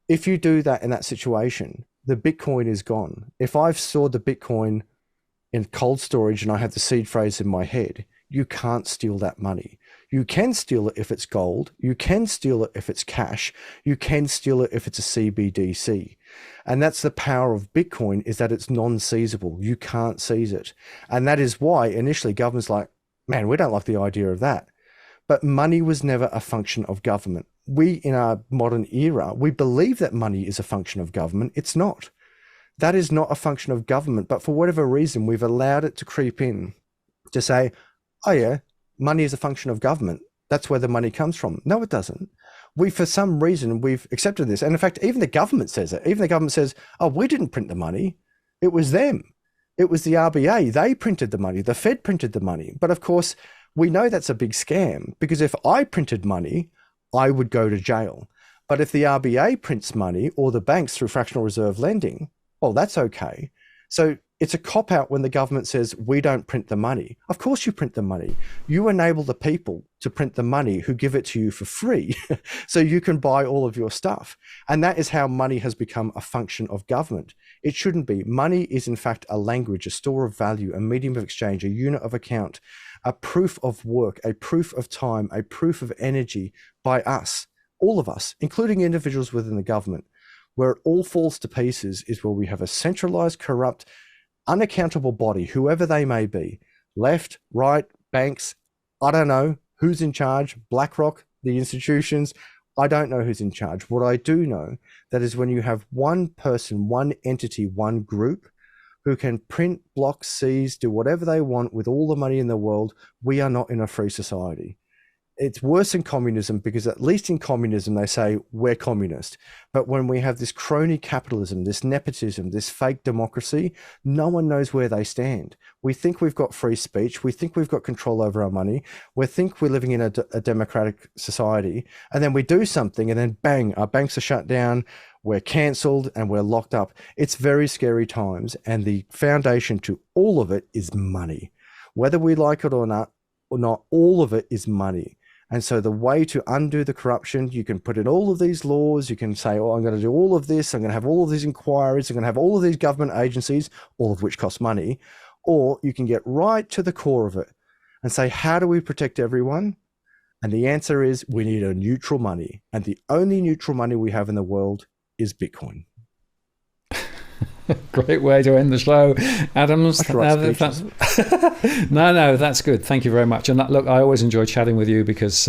If you do that in that situation, the Bitcoin is gone. If I've stored the Bitcoin in cold storage and I have the seed phrase in my head, you can't steal that money. You can steal it if it's gold. You can steal it if it's cash. You can steal it if it's a CBDC. And that's the power of Bitcoin, is that it's non-seizable. You can't seize it. And that is why initially government's like, man, we don't like the idea of that. But money was never a function of government. We, in our modern era, we believe that money is a function of government. It's not. That is not a function of government. But for whatever reason, we've allowed it to creep in to say, oh yeah, money is a function of government. That's where the money comes from. No, it doesn't. For some reason, we've accepted this. And in fact, even the government says it. Even the government says, oh, we didn't print the money. It was them. It was the RBA. They printed the money. The Fed printed the money. But of course, we know that's a big scam, because if I printed money, I would go to jail. But if the RBA prints money, or the banks through fractional reserve lending, well, that's okay. So it's a cop-out when the government says, we don't print the money. Of course you print the money. You enable the people to print the money who give it to you for free so you can buy all of your stuff. And that is how money has become a function of government. It shouldn't be. Money is in fact a language, a store of value, a medium of exchange, a unit of account, a proof of work, a proof of time, a proof of energy by us, all of us, including individuals within the government. Where it all falls to pieces is where we have a centralized, corrupt, unaccountable body, whoever they may be, left, right, banks, I don't know who's in charge, BlackRock, the institutions, I don't know who's in charge. What I do know, that is when you have one person, one entity, one group who can print, block, seize, do whatever they want with all the money in the world, we are not in a free society. It's worse than communism, because at least in communism, they say we're communist. But when we have this crony capitalism, this nepotism, this fake democracy, no one knows where they stand. We think we've got free speech. We think we've got control over our money. We think we're living in a democratic society. And then we do something and then bang, our banks are shut down. We're cancelled and we're locked up. It's very scary times. And the foundation to all of it is money. Whether we like it or not, all of it is money. And so the way to undo the corruption, you can put in all of these laws, you can say, oh, I'm going to do all of this, I'm going to have all of these inquiries, I'm going to have all of these government agencies, all of which cost money, or you can get right to the core of it and say, how do we protect everyone? And the answer is, we need a neutral money. And the only neutral money we have in the world is Bitcoin. Great way to end the show, Adams. No, that's good. Thank you very much. And look, I always enjoy chatting with you because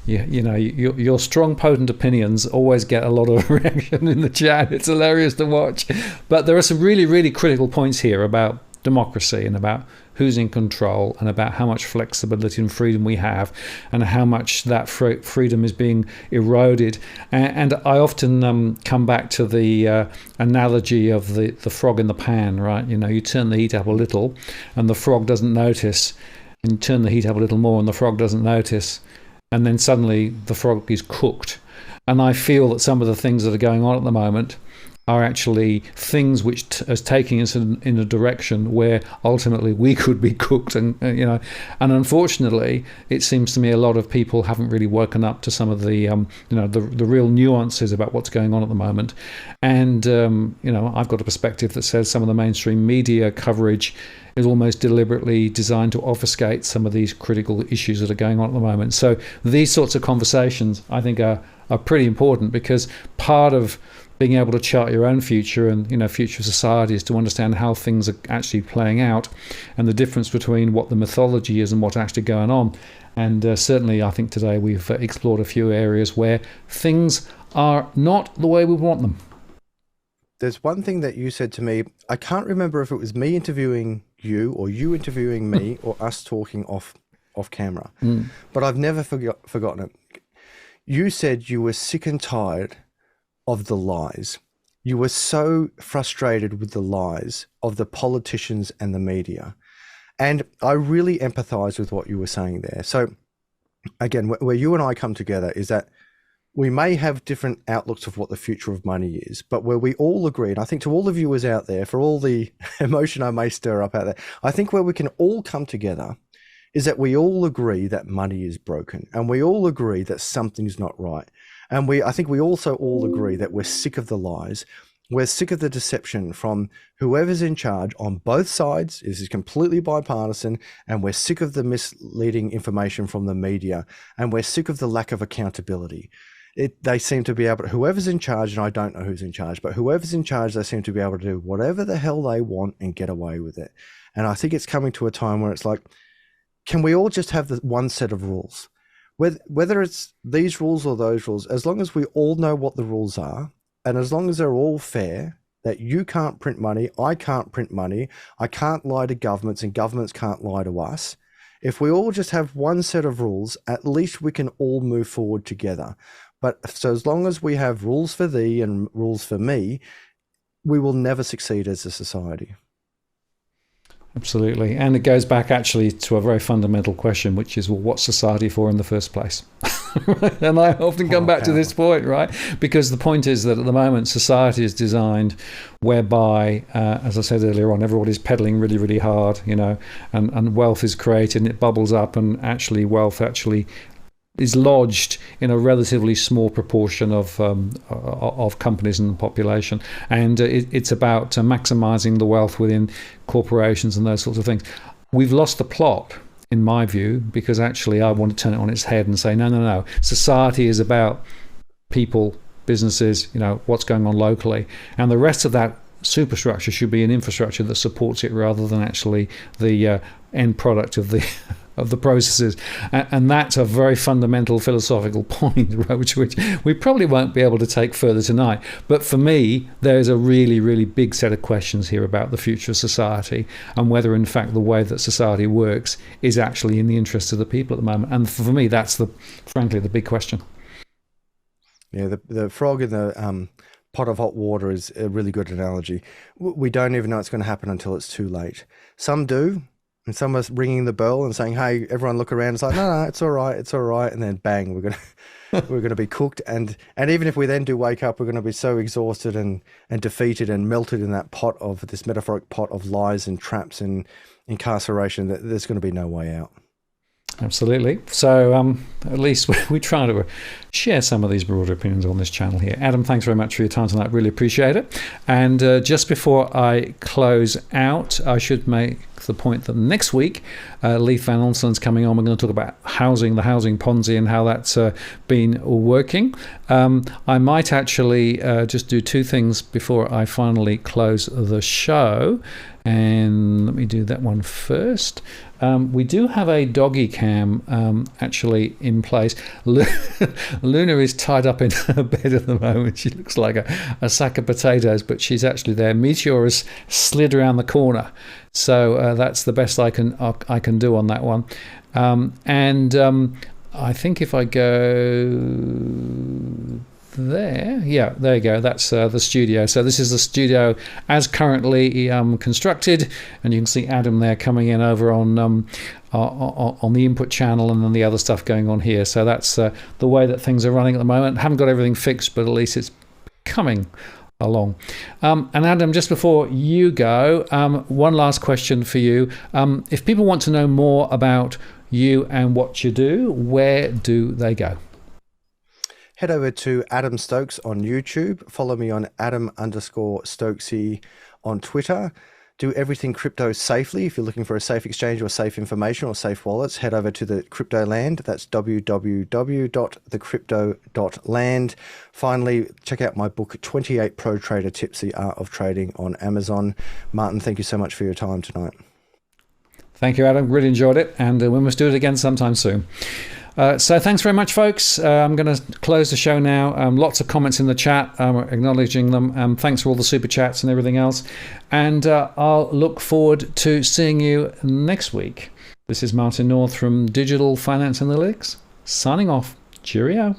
your strong, potent opinions always get a lot of reaction in the chat. It's hilarious to watch. But there are some really, really critical points here about democracy and about who's in control and about how much flexibility and freedom we have and how much that freedom is being eroded. And I often come back to the analogy of the frog in the pan, right? You turn the heat up a little and the frog doesn't notice, and you turn the heat up a little more and the frog doesn't notice, and then suddenly the frog is cooked. And I feel that some of the things that are going on at the moment are actually things which are taking us in a direction where ultimately we could be cooked, and and unfortunately it seems to me a lot of people haven't really woken up to some of the the real nuances about what's going on at the moment. And I've got a perspective that says some of the mainstream media coverage is almost deliberately designed to obfuscate some of these critical issues that are going on at the moment. So these sorts of conversations I think are pretty important, because part of being able to chart your own future and future society is to understand how things are actually playing out and the difference between what the mythology is and what's actually going on. And certainly I think today we've explored a few areas where things are not the way we want them. There's one thing that you said to me, I can't remember if it was me interviewing you or you interviewing me or us talking off camera, but I've never forgotten it. You said you were sick and tired of the lies. You were so frustrated with the lies of the politicians and the media. And I really empathize with what you were saying there. So again, where you and I come together is that we may have different outlooks of what the future of money is, but where we all agree, and I think to all the viewers out there, for all the emotion I may stir up out there, I think where we can all come together is that we all agree that money is broken, and we all agree that something's not right. And I think we also all agree that we're sick of the lies. We're sick of the deception from whoever's in charge on both sides. This is completely bipartisan, and we're sick of the misleading information from the media, and we're sick of the lack of accountability. They seem to be able to, whoever's in charge, and I don't know who's in charge, but whoever's in charge, they seem to be able to do whatever the hell they want and get away with it. And I think it's coming to a time where it's like, can we all just have the one set of rules? Whether it's these rules or those rules, as long as we all know what the rules are, and as long as they're all fair, that you can't print money, I can't print money, I can't lie to governments, and governments can't lie to us. If we all just have one set of rules, at least we can all move forward together. But so as long as we have rules for thee and rules for me, we will never succeed as a society. Absolutely. And it goes back actually to a very fundamental question, which is, well, what's society for in the first place? And I often come back to this point, right? Because the point is that at the moment, society is designed whereby, as I said earlier on, everybody's pedaling really, really hard, and wealth is created and it bubbles up, and actually wealth actually is lodged in a relatively small proportion of companies and the population, and it's about maximizing the wealth within corporations and those sorts of things. We've lost the plot, in my view, because actually I want to turn it on its head and say, no. Society is about people, businesses, what's going on locally, and the rest of that superstructure should be an infrastructure that supports it rather than actually the end product of the processes. And that's a very fundamental philosophical point, which we probably won't be able to take further tonight. But for me, there's a really, really big set of questions here about the future of society and whether, in fact, the way that society works is actually in the interest of the people at the moment. And for me, that's frankly the big question. Yeah, the frog in the pot of hot water is a really good analogy. We don't even know it's going to happen until it's too late. Some do. And some are ringing the bell and saying, "Hey, everyone, look around." It's like, no, it's all right. And then bang, we're gonna be cooked. And even if we then do wake up, we're going to be so exhausted and defeated and melted in that pot of this metaphoric pot of lies and traps and incarceration that there's going to be no way out. Absolutely. So at least we try to share some of these broader opinions on this channel here. Adam, thanks very much for your time tonight. Really appreciate it. And just before I close out, I should make the point that next week, Leith Van Onslo's coming on. We're going to talk about housing, the housing Ponzi, and how that's been working. I might actually just do two things before I finally close the show. And let me do that one first. We do have a doggy cam actually in place. Luna is tied up in her bed at the moment. She looks like a sack of potatoes, but she's actually there. Meteor has slid around the corner. So that's the best I can do on that one. I think if I go there you go, that's the studio. So this is the studio as currently constructed, and you can see Adam there coming in over on the input channel, and then the other stuff going on here. So that's the way that things are running at the moment. Haven't got everything fixed, but at least it's coming along. And Adam, just before you go, one last question for you. If people want to know more about you and what you do, where do they go? Head over to Adam Stokes on YouTube. Follow me on Adam_Stokesy on Twitter. Do everything crypto safely. If you're looking for a safe exchange or safe information or safe wallets, head over to the Cryptoland. That's www.thecrypto.land. Finally, check out my book, 28 Pro Trader Tips, The Art of Trading, on Amazon. Martin, thank you so much for your time tonight. Thank you, Adam. Really enjoyed it. And we must do it again sometime soon. So thanks very much, folks. I'm going to close the show now. Lots of comments in the chat, acknowledging them. Thanks for all the super chats and everything else. And I'll look forward to seeing you next week. This is Martin North from Digital Finance Analytics, signing off. Cheerio.